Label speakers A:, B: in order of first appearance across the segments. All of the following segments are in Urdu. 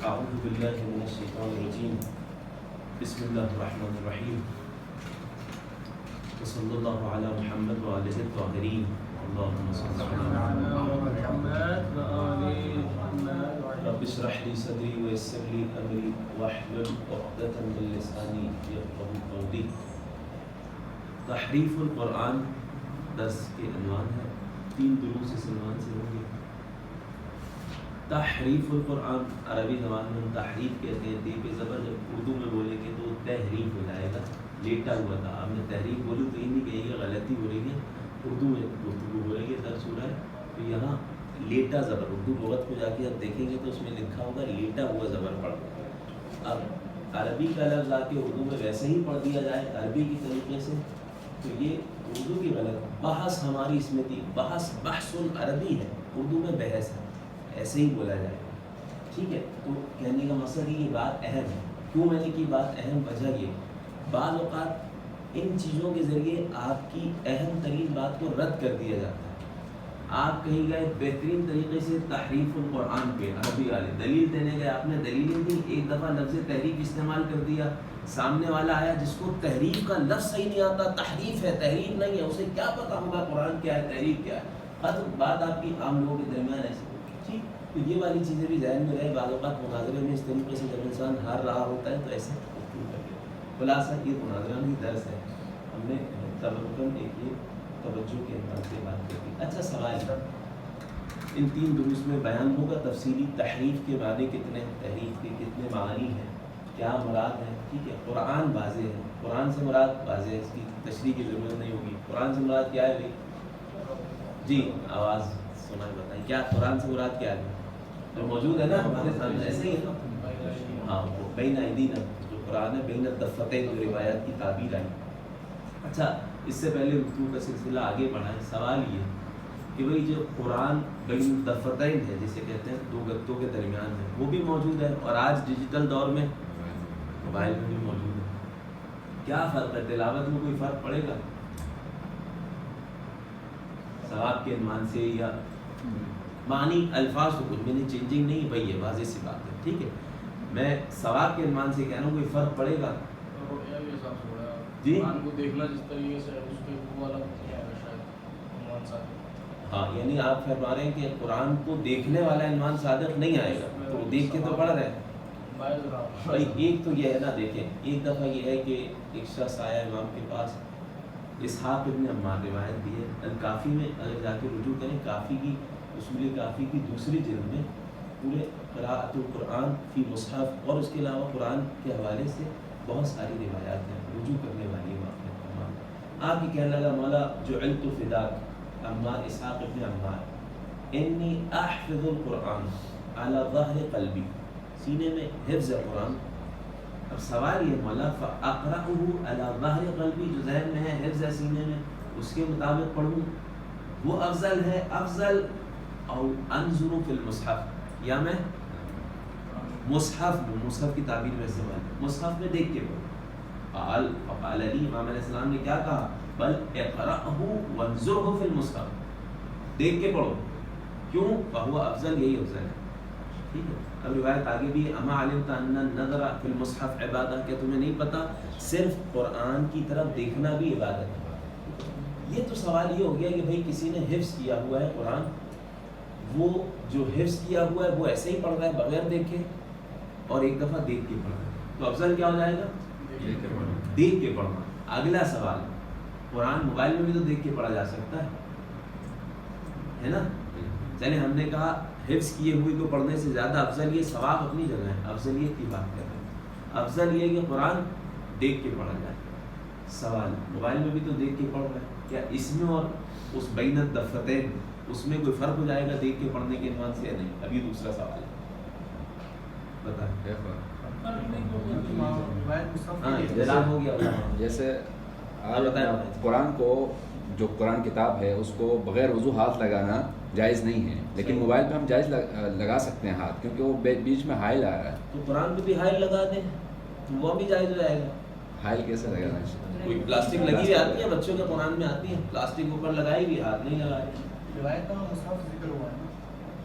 A: اعوذ باللہ من الشیطان الرجیم بسم اللہ الرحمن الرحیم وصلی اللہ علی محمد وآلہ الطاہرین اللہم صل علی محمد رب اشرح لی صدری ویسر لی امری واحلل عقدۃ من لسانی یفقہوا قولی. تحریف القرآن درس کے عنوان ہے. 3 دروس اس عنوان سے ہوں گے. تحریف القرآن عربی زبان میں تحریف کہتے ہیں. تی پہ زبر جب اردو میں بولیں گے تو تحریف ہو جائے گا. لیٹا ہوا تھا. آپ نے تحریف بولی تو یہ نہیں کہیں گے غلطی ہو رہی ہے. اردو میں گفتگو بولیں گے درس ہو رہا ہے تو یہاں لیٹا زبر اردو لغت کو جا کے آپ دیکھیں گے تو اس میں لکھا ہوگا لیٹا ہوا زبر پڑھ. اب عربی کا لفظ آ کے اردو میں ویسے ہی پڑھ دیا جائے عربی کی طریقے سے تو یہ اردو کی غلط. بحث ہماری اس میں تھی. بحث عربی ہے, اردو میں بحث ہے, ایسے ہی بولا جائے گا. ٹھیک ہے. تو کہنے کا مقصد یہ بات اہم ہے. کیوں میں نے کی بات اہم؟ وجہ یہ بعض اوقات ان چیزوں کے ذریعے آپ کی اہم ترین بات کو رد کر دیا جاتا ہے. آپ کہیں گئے بہترین طریقے سے تحریف القرآن پہ عربی والے دلیل دینے گئے, آپ نے دلیل ہی نہیں, ایک دفعہ لفظ تحریف استعمال کر دیا. سامنے والا آیا جس کو تحریف کا لفظ صحیح نہیں آتا, تحریف ہے تحریف نہیں ہے, اسے کیا پتا ہوگا قرآن کیا ہے تحریف کیا ہے. ختم بات آپ کی عام لوگوں کے درمیان ایسی. ٹھیک. تو یہ والی چیزیں بھی ذہن میں رہے. بعض اوقات مناظرے میں اس طریقے سے جب انسان ہار رہا ہوتا ہے تو ایسے خلاصہ یہ مناظرہ نہیں درس ہے. ہم نے تبرکن ایک یہ توجہ کے اعتبار سے بات کرتی. اچھا سوال ان 3 دروس میں بیان ہوگا تفصیلی تحریف کے معنی کتنے ہیں, تحریف کے کتنے معانی ہیں, کیا مراد ہے. ٹھیک ہے. قرآن واضح ہے, قرآن سے مراد واضح ہے, اس کی تشریح کی ضرورت نہیں ہوگی. قرآن سے مراد کیا ہے بھائی؟ جی آواز سنا بتائیں کیا قرآن سے مراد کیا ہے جو موجود ہے نا ہمارے سامنے ایسے ہی ہے نا. ہاں وہ بین ایدینا جو قرآن ہے, بین الدفتین جو روایات کی تعبیر آئی. اچھا اس سے پہلے گفتگو کا سلسلہ آگے بڑھائیں. سوال یہ کہ بھئی جو قرآن بین الدفتین ہے جسے کہتے ہیں 2 گتوں کے درمیان ہے, وہ بھی موجود ہے اور آج ڈیجیٹل دور میں موبائل میں بھی موجود ہے. کیا فرق ہے؟ تلاوت میں کوئی فرق پڑے گا ثواب کے عنوان سے یا معنی الفاظ تو کچھ میں نے چینجنگ نہیں بھائی ہے, واضح سی بات ہے. ٹھیک ہے. میں ثواب کے عنوان سے کہہ رہا ہوں کوئی فرق پڑے گا جی؟
B: کو دیکھنا جس طریقے سے اس کے وہ الگ شاید.
A: ہاں یعنی آپ فرما رہے ہیں کہ قرآن کو دیکھنے والا عنوان صادق نہیں آئے گا تو وہ دیکھ کے تو پڑھ رہے ہیں بھائی. ایک تو یہ ہے نا, دیکھیں ایک دفعہ یہ ہے کہ ایک شخص آیا امام کے پاس, اسحاق ابن عمار روایت بھی ہے الکافی میں, اگر جا کے رجوع کریں کافی کی اصول کافی کی دوسری جلد میں پورے قراءۃ القرآن فی مصحف اور اس کے علاوہ قرآن کے حوالے سے بہت ساری روایات ہیں رجوع کرنے والی. آپ یہ کہنے لگا مولا جعلت فداک عمار اسحاق ابن عمار انی احفظ القرآن علی ظہر قلبی, سینے میں حفظ قرآن. اب سوال یہ مولا فاقرأہ علی ظہر قلبی, جو ذہن میں ہے حفظ ہے سینے میں اس کے مطابق پڑھوں وہ افضل ہے افضل او انظر فی المصحف یا میں مصحف میں, مصحف کی تعبیر میں استعمال مصحف میں دیکھ کے پڑھوں. قال فقال علی, امام علیہ السلام نے کیا کہا بل اقرأہ وانظرہ فی المصحف, دیکھ کے پڑھو. کیوں؟ فہو افضل, یہی افضل ہے. ٹھیک ہے. اب روایت آگے بھی اما علمت ان النظر فی المصحف عبادہ, کہ تمہیں نہیں پتا صرف قرآن کی طرف دیکھنا بھی عبادت ہے. یہ تو سوال یہ ہو گیا کہ بھئی کسی نے حفظ کیا ہوا ہے قرآن, وہ جو حفظ کیا ہوا ہے وہ ایسے ہی پڑھ رہا ہے بغیر دیکھے اور ایک دفعہ دیکھ کے پڑھ رہا ہے, تو افضل کیا ہو جائے گا؟ دیکھ کے پڑھنا. اگلا سوال, قرآن موبائل میں بھی تو دیکھ کے پڑھا جا سکتا ہے نا. چلے ہم نے کہا حفظ کیے ہوئے کو پڑھنے سے زیادہ افضل یہ ثواب اپنی جگہ ہے, افضلیت کی بات کر رہے ہیں. افضل یہ کہ قرآن دیکھ کے پڑھا جائے. سوال موبائل میں بھی تو دیکھ کے پڑھ رہا ہے, کیا اس میں اور اس بین الدفتین اس میں کوئی فرق ہو جائے گا دیکھ کے پڑھنے کے عنوان سے یا نہیں؟ ابھی دوسرا سوال ہے, بتائیں. ہاں ہو گیا.
C: جیسے قرآن کو جو قرآن کتاب ہے اس کو بغیر وضو ہاتھ لگانا جائز نہیں ہے, لیکن موبائل پہ ہم جائز لگا سکتے ہیں ہاتھ, کیونکہ وہ بیچ میں حائل آ رہا ہے.
A: تو قرآن پہ بھی حائل لگا دیں وہ بھی جائز ہو جائے گا.
C: حائل کیسے لگانا ہے؟
A: کوئی پلاسٹک لگی ہوئی آتی ہے بچوں کے قرآن میں آتی ہے, پلاسٹک اوپر لگائی ہوئی ہاتھ نہیں لگائے.
B: روایت کا مصحف ذکر ہوا ہے.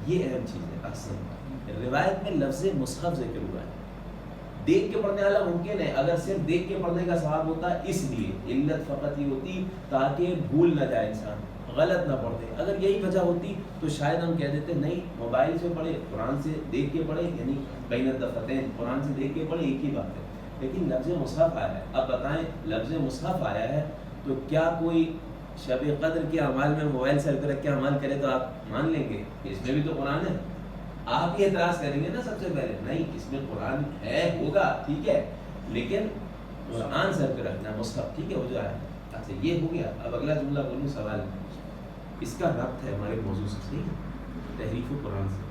A: یہ اہم چیز ہے. احسن. روایت میں لفظ مصحف ذکر ہوا ہے. دیکھ کے پڑھنے والا ممکن ہے، اگر صرف دیکھ کے پڑھنے کا ثواب ہوتا اس لیے علت فقط یہ ہوتی تاکہ بھول نہ جائے انسان، غلط نہ پڑھ دے. اگر یہی وجہ ہوتی تو شاید ہم کہہ دیتے نہیں موبائل سے پڑھے، قرآن سے دیکھ کے پڑھے، یعنی بین الدفتین قرآن سے دیکھ کے پڑھے ایک ہی بات ہے. لیکن لفظ مصحف آیا ہے. اب بتائیں لفظ مصحف آیا ہے تو کیا کوئی شب قدر کے اعمال میں موبائل سر پہ رکھ کے اعمال کرے تو آپ مان لیں گے کہ اس میں بھی تو قرآن ہے؟ آپ یہ اعتراض کریں گے نا سب سے پہلے، نہیں اس میں قرآن ہے، ہوگا ٹھیک ہے، لیکن قرآن سر پہ رکھنا مصحف ٹھیک ہے ہو جائے. اچھا یہ ہو گیا. اب اگلا جملہ بولوں سوال اس کا ربط ہے ہمارے موضوع سے، ٹھیک ہے، تحریف قرآن سے.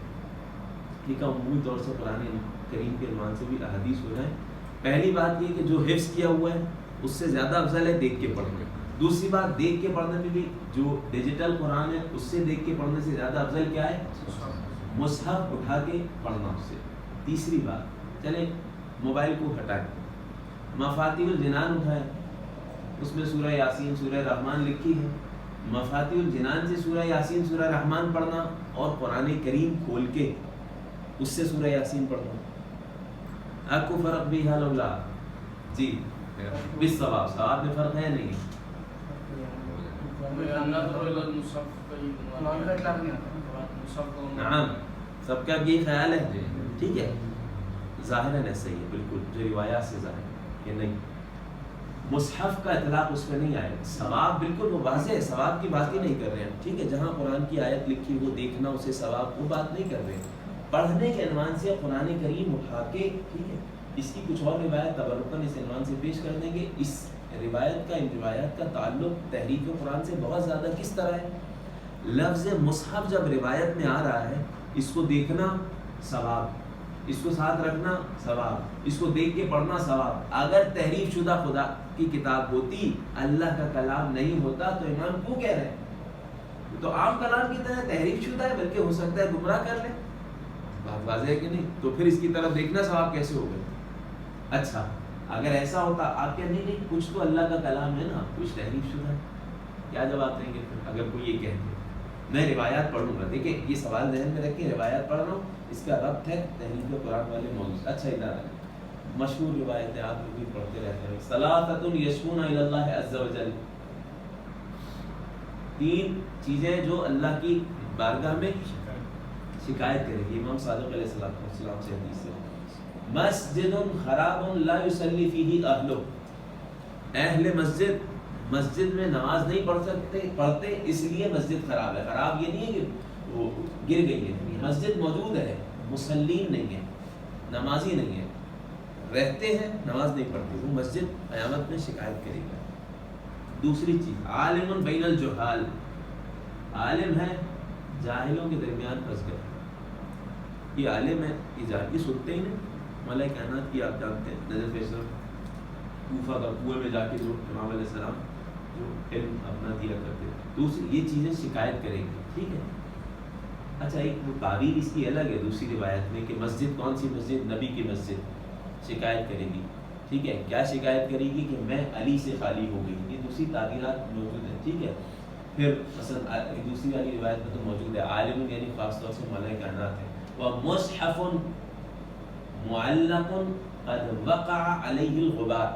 A: ٹھیک ہے، عمومی طور سے قرآن کریم کے عنوان سے بھی احادیث ہو جائیں. پہلی بات یہ کہ جو حفظ کیا ہوا ہے اس سے زیادہ افضل ہے دیکھ کے پڑھنا. دوسری بات دیکھ کے پڑھنے میں بھی جو ڈیجیٹل قرآن ہے اس سے دیکھ کے پڑھنے سے زیادہ افضل کیا ہے؟ مصحف اٹھا کے پڑھنا اس سے. تیسری بات چلیں موبائل کو ہٹائیں، مفاتیح الجنان اٹھائیں، اس میں سورہ یاسین سورہ رحمان لکھی ہے. مفاتیح الجنان سے سورہ یاسین سورہ رحمان پڑھنا اور قرآن کریم کھول کے اس سے سورہ یاسین پڑھنا، آپ کو فرق بھی ہے لولا جی بس ثواب میں فرق ہے نہیں؟ نعم سب کا یہی خیال ہے ٹھیک ہے. ظاہراً ایسا ہی ہے بالکل، جو روایات سے ظاہر ہے کہ نہیں مصحف کا اطلاق اس پہ نہیں آئے. ثواب بالکل وہ واضح ہے، ثواب کی بات ہی نہیں کر رہے ہیں ٹھیک ہے. جہاں قرآن کی آیت لکھی وہ دیکھنا اسے ثواب وہ بات نہیں کر رہے ہیں. پڑھنے کے عنوان سے قرآن کریم اٹھا کے ٹھیک ہے، اس کی کچھ اور روایت تبرکاً اس عنوان سے پیش کر دیں گے. اس روایت کا ان روایات کا تعلق تحریف قرآن سے بہت زیادہ کس طرح ہے؟ لفظ مصحف جب روایت میں آ رہا ہے اس کو دیکھنا ثواب، اس کو ساتھ رکھنا ثواب، اس کو دیکھ کے پڑھنا ثواب. اگر تحریف شدہ خدا کی کتاب ہوتی، اللہ کا کلام نہیں ہوتا تو امام کیوں کہہ رہے ہیں تو عام کلام کی طرح تحریف شدہ ہے، بلکہ ہو سکتا ہے گمراہ کر لیں. بات واضح ہے کہ نہیں؟ تو پھر اس کی طرف دیکھنا ثواب کیسے ہو گئے؟ اچھا اگر ایسا ہوتا آپ کیا نہیں کچھ تو اللہ کا کلام ہے نا، کچھ تحریف شدہ ہے، کیا جواب دیں گے پھر اگر کوئی یہ کہتے؟ میں روایات پڑھوں گا. دیکھیں یہ سوال ذہن میں رکھیں، روایات پڑھ رہا ہوں، اس کا ربط ہے تحریف قرآن والے موضوع. اچھا ادھر مشہور روایت ہے آپ لوگ بھی پڑھتے رہتے ہیں، ثلاثۃ یشکون الی اللہ عز وجل، تین چیزیں جو اللہ کی بارگاہ میں شکایت کریں گے. امام صادق علیہ السلام سے حدیث ہے، مسجد خراب لا یصلی فیہ اہلہ، اہل مسجد میں نماز نہیں پڑھتے اس لیے مسجد خراب ہے. خراب یہ نہیں ہے کہ وہ گر گئی ہے، مسجد موجود ہے، مسلین نہیں ہے، نمازی نہیں ہے، رہتے ہیں نماز نہیں پڑھتے، وہ مسجد قیامت میں شکایت کرے گا. دوسری چیز عالم بین الجہال، عالم ہے جاہلوں کے درمیان پھنس گئے. یہ عالم ہے یہ جاہل، یہ سنتے ہی نہیں. ملائکہ کائنات کی آپ جانتے ہیں نجف فیصل کوفہ کا کنویں میں جا کے جو امام علیہ السلام جو علم اپنا دیا کرتے ہیں. دوسری یہ چیزیں شکایت کریں گی ٹھیک ہے. اچھا ایک وہ تعبیر اس کی الگ ہے دوسری روایت میں کہ مسجد کون سی مسجد؟ نبی کی مسجد شکایت کرے گی ٹھیک ہے. کیا شکایت کرے گی؟ کہ میں علی سے خالی ہو گئی. یہ دوسری تعبیرات موجود ہیں ٹھیک ہے. پھر مثلا دوسری والی روایت میں تو موجود ہے عالم یعنی خاص طور سے ملائکہ کائنات ہے. ومصحف معلق قد وقع علیہ الغبار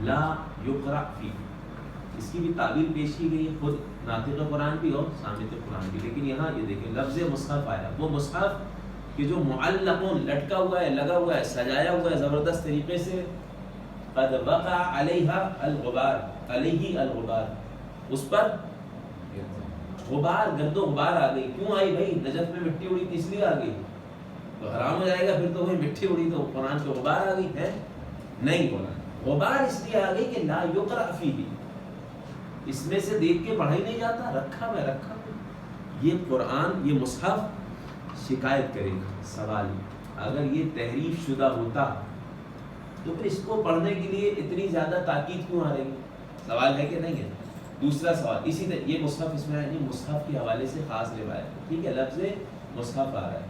A: لا یقرأ فیہ. اس کی بھی تعبیر پیش کی گئی ہے خود ناطق قرآن بھی اور صامت قرآن بھی. لیکن یہاں یہ دیکھیں لفظ مصحف آیا، وہ مصحف کہ جو معلق لٹکا ہوا ہے، لگا ہوا ہے، سجایا ہوا ہے زبردست طریقے سے. قد وقع علیہ الغبار، علیہ الغبار، اس پر غبار گرد و غبار آ گئی. کیوں آئی بھائی؟ نجف میں مٹی اڑی تھی اس لیے آ گئی. تو حرام ہو جائے گا پھر تو بھائی مٹی اڑی تو قرآن پہ غبار آ گئی ہے؟ نہیں، غبار اس لیے آ گئی کہ لا یقرأ فیہ، اس میں سے دیکھ کے پڑھا ہی نہیں جاتا، رکھا میں رکھا. یہ قرآن یہ مصحف شکایت کرے گا. سوال اگر یہ تحریف شدہ ہوتا تو پھر اس کو پڑھنے کے لیے اتنی زیادہ تاکید کیوں آ رہی ہے؟ سوال ہے کہ نہیں ہے؟ دوسرا سوال اسی طرح یہ مصحف اس میں یعنی مصحف کے حوالے سے خاص روایت ٹھیک ہے، لفظ مصحف آ رہا ہے،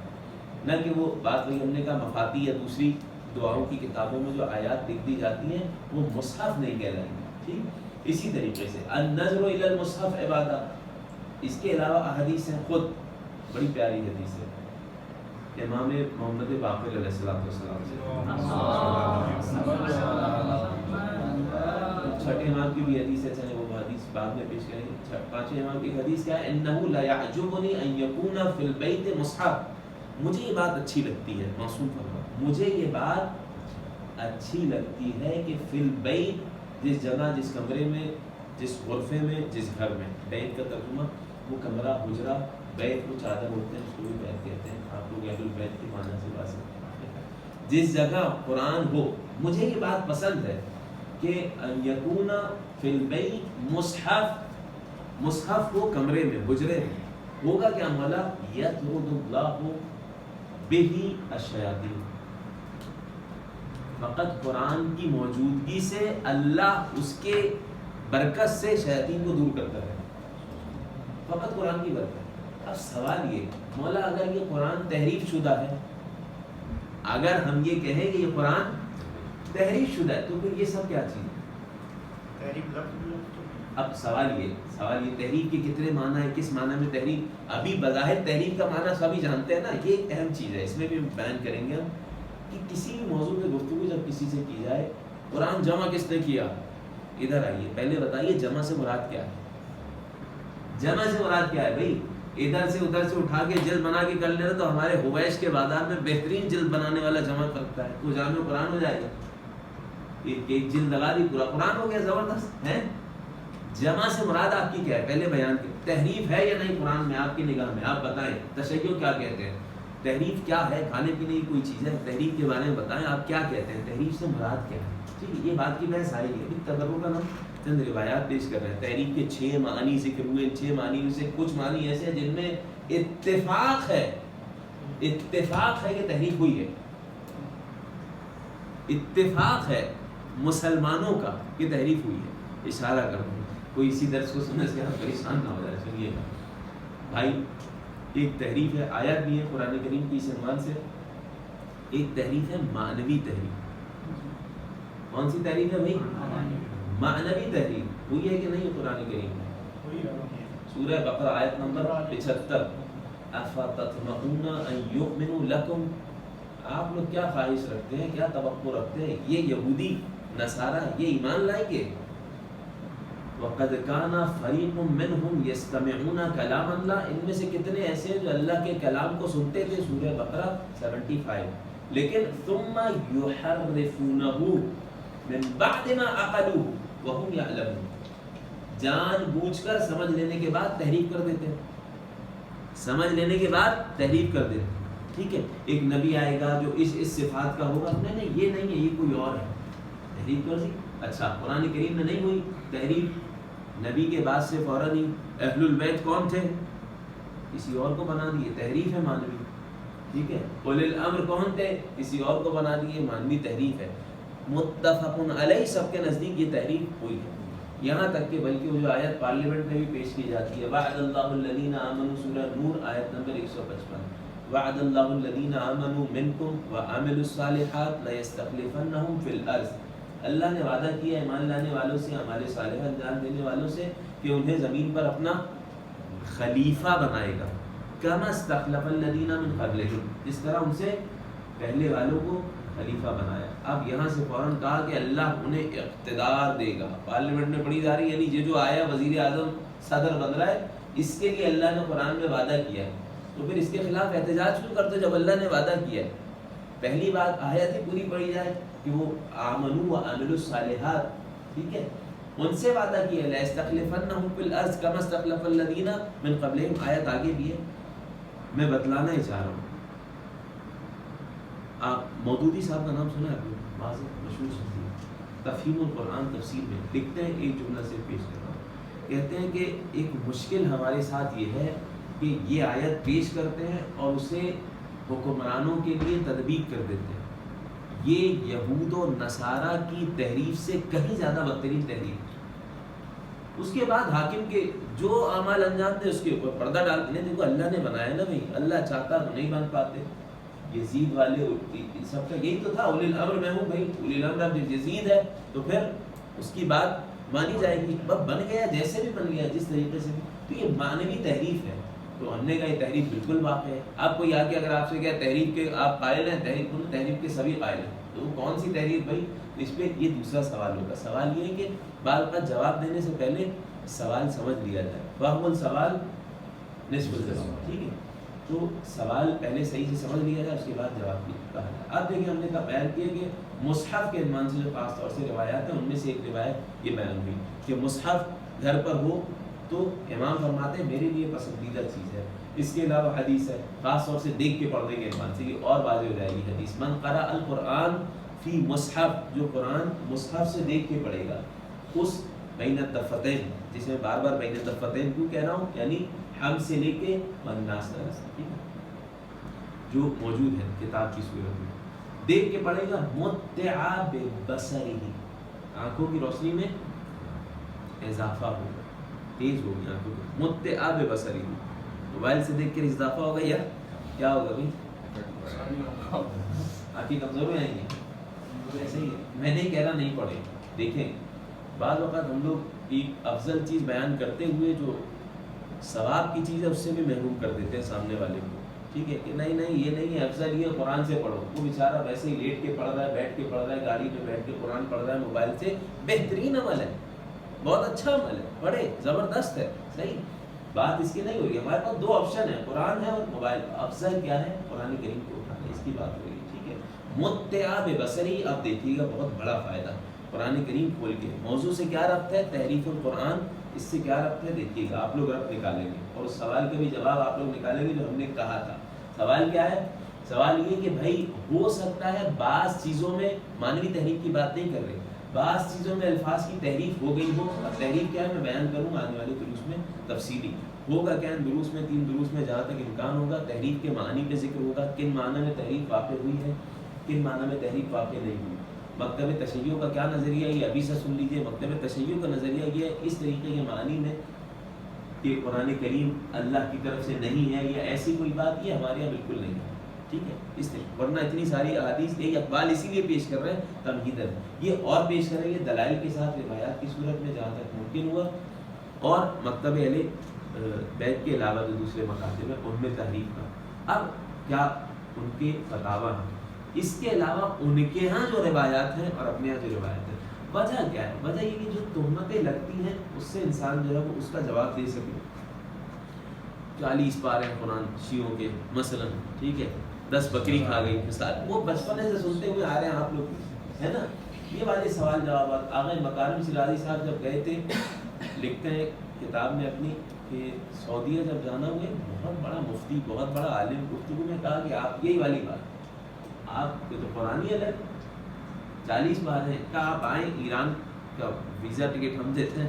A: نہ کہ وہ بات وہی ہم نے کہا مفاتی یا دوسری دعاؤں کی کتابوں میں جو آیات لکھ دی جاتی ہیں وہ مصحف نہیں کہلائیں گے ٹھیک. اسی طریقے سے النظر الی المصحف عبادہ، اس کے علاوہ احادیث ہیں خود بڑی پیاری حدیث ہے امام محمد باقر علیہ السلام سے. چھٹے امام کی بھی حدیث ہے, چلے وہ حدیث بعد میں پیش کریں گے. پانچویں امام کی حدیث کیا ہے؟ انه لا يعجبني ان يكون في البيت مصحف. مجھے یہ بات اچھی لگتی ہے, معصوم فرما, مجھے یہ بات اچھی لگتی ہے کہ فی البیت, جس جگہ, جس کمرے میں, جس غرفے میں, جس گھر میں. بیت کا ترجمہ وہ کمرہ, حجرہ, بیت وہ چادر ہوتے ہیں, اس کو بھی بیت کہتے ہیں. آپ لوگ اہل البیت کے معنی سے بات کرتے ہیں. جس جگہ قرآن ہو, مجھے یہ بات پسند ہے کہ یکون فی البیت مصحف, مصحف ہو کمرے میں, حجرے میں. ہوگا کیا مولا؟ یطرد اللہ بہ الشیاطین. فقط قرآن کی موجودگی سے اللہ اس کے برکت سے شیاطین کو دور کرتا ہے. فقط قرآن کی برکت. اب سوال یہ, مولا اگر یہ قرآن تحریف شدہ ہے, اگر ہم یہ کہیں کہ یہ قرآن تحریف شدہ ہے, تو پھر یہ سب کیا چیز ہے؟ اب سوال یہ تحریف کے کتنے معنی ہیں, کس معنی میں تحریف؟ ابھی بظاہر تحریف کا معنی سبھی جانتے ہیں نا, یہ ایک اہم چیز ہے, اس میں بھی بیان کریں گے ہم کہ کسی بھی موضوع پہ گفتگو جب کسی سے کی جائے, قرآن جمع کس نے کیا؟ ادھر آئیے, پہلے بتائیے جمع سے مراد کیا ہے؟ جمع سے مراد کیا ہے بھائی؟ ادھر سے ادھر سے اٹھا کے جلد بنا کے کر لینا تو ہمارے حویش کے بازار میں بہترین جلد بنانے والا جمع کرتا ہے, تو جامع قرآن ہو جائے گا. ایک جلد لگا دی, پورا قرآن ہو گیا, زبردست ہے. جمع سے مراد آپ کی کیا ہے؟ پہلے بیان کی. تحریف ہے یا نہیں قرآن میں آپ کی نگاہ میں؟ آپ بتائیں. تشیع کیا کہتے ہیں؟ تحریف کیا ہے؟ کھانے پینے کی کوئی چیز ہے؟ تحریف کے بارے میں بتائیں, آپ کیا کہتے ہیں؟ تحریف سے مراد کیا ہے؟ ٹھیک ہے, یہ بات کی بحث آئی ہے. ابھی تبرک کا نام چند روایات پیش کر رہے ہیں. تحریف کے 6 معنی ذکر ہوئے. 6 معنی میں سے کچھ معنی ایسے ہیں جن میں اتفاق ہے کہ تحریف ہوئی ہے. اتفاق ہے مسلمانوں کا کہ تحریف ہوئی ہے. اشارہ کر دوں, کوئی اسی درس کو سننے سے آپ پریشان نہ ہو جائے. سنیے بھائی, ایک تحریف ہے, آیات بھی ہے قرآن کریم کی اس عنوان سے. ایک تحریف ہے معنوی تحریف. کون سی تحریف ہے بھائی؟ معنوی تحریف. ہوئی ہے کہ نہیں قرآن کریم میں؟ سورہ بقرہ آیت نمبر 75. افتطمعون ان یؤمنوا لکم. آپ لوگ کیا خواہش رکھتے ہیں, کیا توقع رکھتے ہیں یہ یہودی نصارہ یہ ایمان لائیں گے؟ وَقَدْ كَانَ فَرِيقٌ مِّنْهُمْ يَسْتَمِعُونَ كَلَامَ اللَّهِ. ان میں سے کتنے ایسے ہیں جو اللہ کے کلام کو سنتے تھے. سورہ بقرہ 75. لیکن ثُمَّ يُحَرِّفُونَهُ مِن بَعْدِ مَا عَقَلُوهُ وَهُمْ يَعْلَمُونَ. جان بوجھ کر سمجھ لینے کے بعد تحریف کر دیتے ہیں. سمجھ لینے کے بعد تحریف کر دیتے ہیں. ٹھیک ہے, ایک نبی آئے گا جو اس صفات کا ہوگا, نہیں یہ نہیں ہے, یہ کوئی اور ہے, تحریف کر دی. اچھا, قرآن کریم میں نہیں ہوئی تحریف, نبی کے بعد سے فوراً ہی اہل البیت کون تھے, کسی اور کو بنا دیے, تحریف ہے مانوی. ٹھیک ہے, اولی الامر کون تھے, کسی اور کو بنا دیے, مانوی تحریف ہے. متفق علیہ, سب کے نزدیک یہ تحریف ہوئی ہے. یہاں تک کہ بلکہ وہ جو آیت پارلیمنٹ میں بھی پیش کی جاتی ہے, وعد اللہ الذین آمنوا, سورہ نور آیت نمبر 155. وعد اللہ الذین آمنوا منکم وعملوا الصالحات لیستخلفنہم فی الارض. اللہ نے وعدہ کیا ایمان لانے والوں سے, اعمال صالحہ انجام دینے والوں سے, کہ انہیں زمین پر اپنا خلیفہ بنائے گا. کما استخلف الذین من قبلہم, جس طرح ان سے پہلے والوں کو خلیفہ بنایا. اب یہاں سے فوراً کہا کہ اللہ انہیں اقتدار دے گا. پارلیمنٹ میں پڑھی جا رہی ہے, یعنی یہ جو آیا وزیر اعظم صدر بن رہا ہے, اس کے لیے اللہ نے قرآن میں وعدہ کیا ہے. تو پھر اس کے خلاف احتجاج کیوں کرتے جب اللہ نے وعدہ کیا ہے؟ پہلی بات آیت ہی پوری پڑھی جائے کہ وہ آمنوا وعملوا الصالحات, ٹھیک ہے, ان سے وعدہ کیا ہے لَيَسْتَخْلِفَنَّهُمْ فِي الْأَرْضِ كَمَا اسْتَخْلَفَ الَّذِينَ مِنْ قَبْلِهِمْ. آیت آگے بھی ہے, میں بتلانا ہی چاہ رہا ہوں. آپ مودودی صاحب کا نام سنا ہے؟ واضح مشہور شخصیت, تفہیم القرآن تفسیر میں لکھتے ہیں, ایک جملہ سے پیش کر رہا ہوں. کہتے ہیں کہ ایک مشکل ہمارے ساتھ یہ ہے کہ یہ آیت پیش کرتے ہیں اور اسے حکمرانوں کے لیے تطبیق کر دیتے ہیں. یہ یہود و نصارہ کی تحریف سے کہیں زیادہ بدترین تحریف. اس کے بعد حاکم کے جو اعمال انجام دے اس کے اوپر پردہ ڈالتے ہیں. دیکھو اللہ نے بنایا نا بھائی, اللہ چاہتا تو نہیں بن پاتے. یزید والے سب کا یہی تو تھا, اولی الامر میں ہوں بھائی, اولی الامر اب یزید ہے تو پھر اس کی بات مانی جائے گی. بن گیا جیسے بھی بن گیا, جس طریقے سے بھی. تو یہ معنوی تحریف ہے. تو ہم نے کہا یہ تحریف بالکل واقع ہے. آپ کوئی آ کے اگر آپ سے کہا تحریف کے آپ قائل ہیں, تحریف کے سبھی قائل ہیں, تو کون سی تحریف بھائی؟ اس پہ یہ دوسرا سوال ہوگا. سوال یہ ہے کہ بعض اوقات جواب دینے سے پہلے سوال سمجھ لیا جائے. فہم السوال نصف الجواب, ٹھیک ہے؟ تو سوال پہلے صحیح سے سمجھ لیا جائے, اس کے بعد جواب بھی کہا جائے. اب دیکھیں ہم نے کہا بیان کیا کہ مصحف کے عنوان سے جو خاص طور سے روایات ہیں ان میں سے ایک روایت یہ بیان ہوئی کہ مصحف گھر پر ہو تو امام فرماتے ہیں میرے لیے پسندیدہ چیز ہے. اس کے علاوہ حدیث ہے خاص طور سے دیکھ کے پڑھنے کے عنوان سے, یہ اور واضح ہو جائے گی حدیث. من قرأ القرآن فی مصحف, جو قرآن مصحف سے دیکھ کے پڑھے گا, اس بین الدفتین, جس میں بار بار بین الدفتین کیوں کہہ رہا ہوں, یعنی ہم سے لے کے والناس تک جو موجود ہے کتاب کی صورت میں, دیکھ کے پڑھے گا. متع ببصرہ, آنکھوں کی روشنی میں اضافہ ہوگا, تیز ہوگی آنکھوں کی. متع ببصرہ, موبائل سے دیکھ کر اضافہ ہوگا یا کیا ہوگا بھائی؟ آنکھیں کمزور ہو جائیں گی. ایسے ہی میں نہیں کہہ رہا نہیں پڑھے. دیکھیں بعض اوقات ہم لوگ ایک افضل چیز بیان کرتے ہوئے جو ثواب کی چیز ہے اس سے بھی محروم کر دیتے ہیں سامنے والے کو, ٹھیک ہے, کہ نہیں یہ نہیں ہے افضل یہ قرآن سے پڑھو. وہ بیچارہ ویسے ہی لیٹ کے پڑھ رہا ہے, بیٹھ کے پڑھ رہا ہے, گاڑی میں بیٹھ کے قرآن پڑھ رہا ہے موبائل سے. بہترین عمل ہے, بہت اچھا عمل ہے, پڑھے, زبردست ہے, صحیح بات اس کی نہیں ہو رہی. ہمارے پاس دو آپشن ہیں, قرآن ہے اور موبائل. افضل کیا ہے؟ قرآن کریم کو اٹھانا, اس کی بات ہو رہی ہے, ٹھیک ہے. متع ببصرہ, اب دیکھیے گا بہت بڑا فائدہ. قرآن کریم کھول کے موضوع سے کیا ربط ہے؟ تحریف القرآن, اس سے کیا ربط ہے دیکھیے گا. آپ لوگ ربط نکالیں گے اور اس سوال کا بھی جواب آپ لوگ نکالیں گے جو ہم نے کہا تھا. سوال کیا ہے؟ سوال یہ کہ بھائی ہو سکتا ہے بعض چیزوں میں مانوی تحریف کی بات نہیں کر رہے, بعض چیزوں میں الفاظ کی تحریف ہو گئی ہو. اب تحریف کیا ہے میں بیان کروں گا آنے والے دروس میں تفصیلی. ہوگا کیا دروس میں, 3 دروس میں جہاں تک امکان ہوگا تحریف کے معنی پہ ذکر ہوگا, کن معنی میں تحریف واقع ہوئی ہے, کن معنی میں تحریف واقع نہیں ہوئی. مکتب تشیع کا کیا نظریہ ہے یہ ابھی سے سن لیجئے. مکتب تشیع کا نظریہ یہ ہے اس طریقے کے معنی میں کہ قرآن کریم اللہ کی طرف سے نہیں ہے یا ایسی کوئی بات, یہ ہمارے یہاں بالکل نہیں ہے, ٹھیک ہے. اس لیے ورنہ اتنی ساری احادیث یہ اقبال اسی لیے پیش کر رہے ہیں تمہیداً, یہ اور پیش کریں گے دلائل کے ساتھ روایات کی صورت میں جہاں تک ممکن ہوا, اور مکتب اہل بیت کے علاوہ جو دوسرے مکاتب ہیں ان میں تحریف کا. اب کیا ان کے فتاوی ہیں, اس کے علاوہ ان کے ہاں جو روایات ہیں اور اپنے ہاں جو روایات ہیں. وجہ کیا ہے؟ وجہ یہ کہ جو تہمتیں لگتی ہیں اس سے انسان جو ہے وہ اس کا جواب دے سکے. 40 پارے قرآن شیعوں کے مثلا, ٹھیک ہے, 10 بکری کھا گئی مثال, وہ بچپنے سے سنتے ہوئے آ رہے ہیں آپ لوگ, ہے نا. یہ والے سوال جوابات آغا مکارم شیرازی صاحب جب گئے تھے, لکھتے ہیں کتاب میں اپنی کہ سعودیہ جب جانا ہوئے, بہت بڑا مفتی, بہت بڑا عالم گفتگو میں کہا کہ آپ یہی والی بات, آپ کے تو قرآن ہی الگ 40 بار ہیں, کہ آپ آئیں, ایران کا ویزا ٹکٹ ہم دیتے ہیں,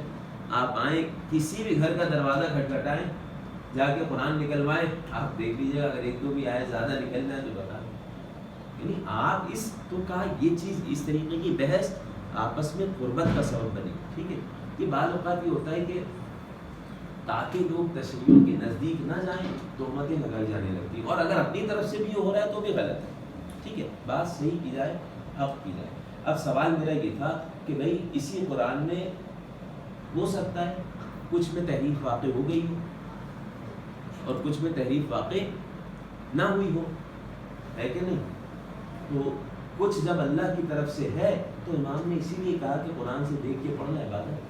A: آپ آئیں کسی بھی گھر کا دروازہ کھٹکھٹائیں, جا کے قرآن نکلوائیں, آپ دیکھ لیجیے گا اگر 1-2 بھی آئے زیادہ نکل جائیں تو بتا دیں. یعنی آپ اس تو کہا یہ چیز اس طریقے کی بحث آپس میں قربت کا سبب بنی, ٹھیک ہے. یہ بعض اوقات یہ ہوتا ہے کہ تاکہ لوگ تشریعوں کے نزدیک نہ جائیں تہمتیں لگائی جانے لگتی, اور اگر اپنی طرف سے بھی یہ ہو رہا ہے تو بھی غلط ہے, ٹھیک ہے. بات صحیح کی جائے, حق کی جائے. اب سوال میرا یہ تھا کہ بھئی اسی قرآن میں ہو سکتا ہے کچھ میں تحریف واقع ہو گئی ہو اور کچھ میں تحریف واقع نہ ہوئی ہو, ہے کہ نہیں. تو کچھ جب اللہ کی طرف سے ہے تو امام نے اسی لیے کہا کہ قرآن سے دیکھ کے پڑھنا عبادت.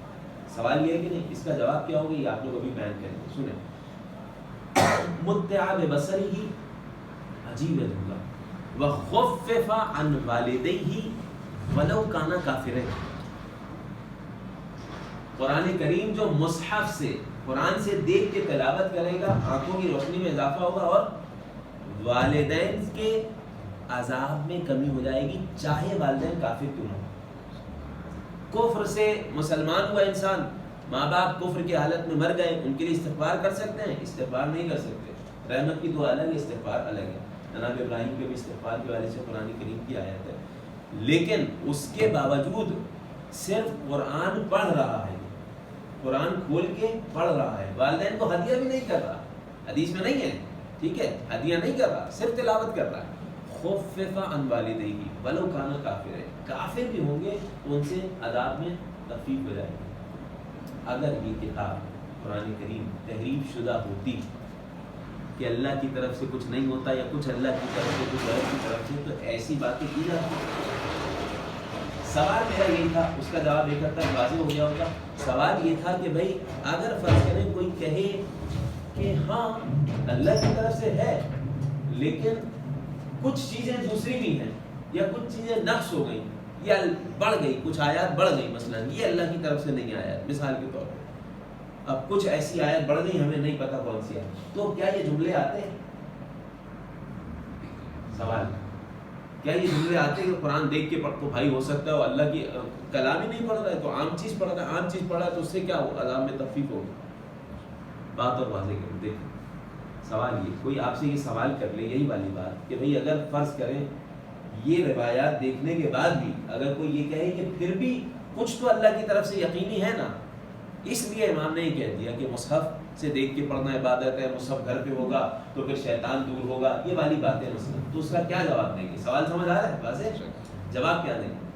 A: سوال یہ ہے کہ نہیں, اس کا جواب کیا ہوگا یہ آپ لوگ ابھی بیان کریں گے. سنیں, متع ببصرہ عجیب جملہ, وخفف عن والدیہ ولو کانا کافرین. قرآن کریم جو مصحف سے قرآن سے دیکھ کے تلاوت کرے گا آنکھوں کی روشنی میں اضافہ ہوگا اور والدین کے عذاب میں کمی ہو جائے گی چاہے والدین کافر کیوں نہ ہو. کفر سے مسلمان ہوا انسان, ماں باپ کفر کی حالت میں مر گئے, ان کے لیے استغفار کر سکتے ہیں؟ استغفار نہیں کر سکتے. رحمت کی دعا الگ ہے, استغفار الگ ہے. جناب ابراہیم کے بھی استغفار کے والے سے قرآن کریم کی آیت ہے, لیکن اس کے باوجود صرف قرآن پڑھ رہا ہے, قرآن کھول کے پڑھ رہا ہے, والدین کو ہدیہ بھی نہیں کر رہا, حدیث میں نہیں ہے, ٹھیک ہے, ہدیہ نہیں کر رہا, صرف تلاوت کر رہا ہے. خفف عن والدیہ ولو کانا کافر, کافر بھی ہوں گے تو ان سے عذاب میں تخفیف ہو جائے گی. اگر یہ کتاب قرآن کریم تحریف شدہ ہوتی کہ اللہ کی طرف سے کچھ نہیں ہوتا یا کچھ اللہ کی طرف سے کچھ غیر کی طرف سے، تو ایسی باتیں کی جاتی ہیں۔ سوال میرا یہی تھا، اس کا جواب ایک حد تک واضح ہو گیا ہوگا۔ سوال یہ تھا کہ بھائی اگر فرض کریں کوئی کہے کہ ہاں اللہ کی طرف سے ہے لیکن کچھ چیزیں دوسری بھی ہیں یا کچھ چیزیں نقص ہو گئیں یا بڑھ گئی، کچھ آیات بڑھ گئی، مثلا یہ اللہ کی طرف سے نہیں آیا مثال کے طور پہ، اب کچھ ایسی آیت بڑھ گئی ہمیں نہیں پتا کون سی آیت، تو کیا یہ جملے آتے ہیں؟ سوال کیا یہ جملے آتے ہیں کہ قرآن دیکھ کے پڑھ تو بھائی ہو سکتا ہے وہ اللہ کی کلام ہی نہیں پڑھ رہا ہے تو عام چیز پڑھ رہا ہے، عام چیز پڑھا ہے تو اس سے کیا ہو عذاب میں تخفیف ہوگی؟ بات اور واضح کریں۔ دیکھیں سوال یہ، کوئی آپ سے یہ سوال کر لے یہی والی بات کہ بھئی اگر فرض کریں یہ روایات دیکھنے کے بعد بھی اگر کوئی یہ کہے کہ پھر بھی کچھ تو اللہ کی طرف سے یقینی ہے نا، اس لیے امام نے یہ کہہ دیا کہ مصحف سے دیکھ کے پڑھنا عبادت ہے، مصحف گھر پہ ہوگا تو پھر شیطان دور ہوگا، یہ والی باتیں مثلا، تو اس کا کیا جواب دیں گے؟ سوال سمجھ آ رہا ہے واضح؟ جواب کیا دیں گے؟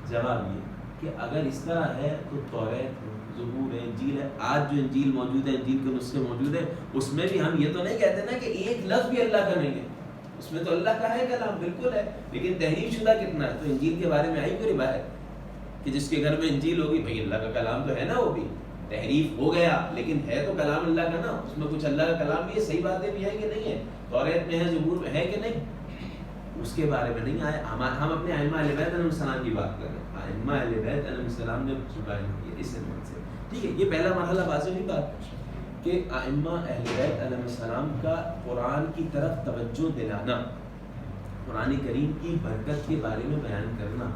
A: جواب یہ کہ اگر اس طرح ہے تو توریت ہے، زبور ہے، انجیل ہے، آج جو انجیل موجود ہے، انجیل کے نسخے موجود ہیں، اس میں بھی ہم یہ تو نہیں کہتے نا کہ ایک لفظ بھی اللہ کا نہیں ہے، اس میں تو اللہ کا ہے کلام بالکل ہے، لیکن تحریف شدہ کتنا ہے؟ تو انجیل کے بارے میں آئی کوئی روایت کہ جس کے گھر میں انجیل ہوگی بھائی اللہ کا کلام تو ہے نا، وہ بھی تحریف ہو گیا لیکن ہے تو کلام اللہ کا نا، اس میں کچھ اللہ کا کلام بھی ہے، صحیح باتیں بھی ہیں کہ نہیں ہے، توریت میں ہے، زبور میں ہے کہ نہیں، اس کے بارے میں نہیں آئے۔ ہم اپنے ائمہ اہل بیت علیہ السلام کی بات کر رہے ہیں، ائمہ اہل بیت علیہ السلام نے بیان کیا اس عنوان سے، ٹھیک ہے، یہ پہلا مرحلہ واضح ہوئی بات کہ ائمہ اہل بیت علیہ السلام کا قرآن کی طرف توجہ دلانا، قرآن کریم کی برکت کے بارے میں بیان کرنا،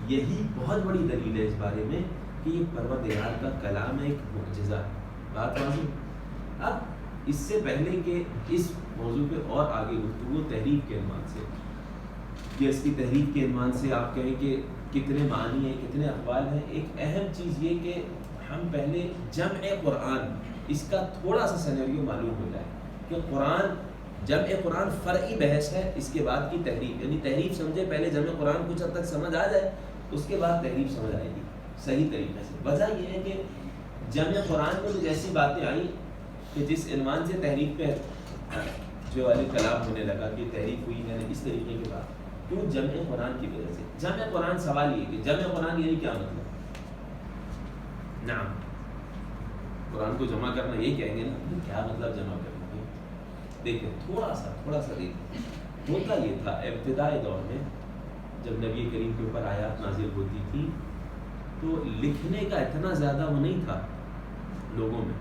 A: یہی بہت بڑی دلیل ہے اس بارے میں کہ یہ پروردگار کا کلام ایک معجزہ ہے۔ بات واضح۔ اب اس سے پہلے کہ اس موضوع پہ اور آگے گفتگو تحریف کے عنوان سے، کہ اس کی تحریف کے عنوان سے آپ کہیں کہ کتنے معنی ہیں، کتنے اقوال ہیں، ایک اہم چیز یہ کہ ہم پہلے جمع قرآن اس کا تھوڑا سا سینیریو معلوم ہو جائے کہ قرآن جمع قرآن فرعی بحث ہے، اس کے بعد کی تحریف، یعنی تحریف سمجھے پہلے جمع قرآن کچھ حد تک سمجھ آ جائے اس کے بعد تحریف سمجھ آئے گی صحیح طریقے سے۔ وجہ یہ ہے کہ جمع قرآن میں کچھ ایسی باتیں آئیں کہ جس عنوان سے تحریف پہ جو والے کلام ہونے لگا کہ تحریف ہوئی ہے اس طریقے کے بعد، کیوں؟ جمع قرآن کی وجہ سے۔ جمع قرآن سوال یہ کہ جمع قرآن یعنی کیا مطلب؟ نعم قرآن کو جمع کرنا یہ کہیں گے نا، کیا مطلب جمع کرنا؟ دیکھیں تھوڑا سا دیکھیں، ہوتا یہ تھا ابتدائی دور میں جب نبی کریم کے اوپر آیات نازل ہوتی تھی تو لکھنے کا اتنا زیادہ وہ نہیں تھا لوگوں میں،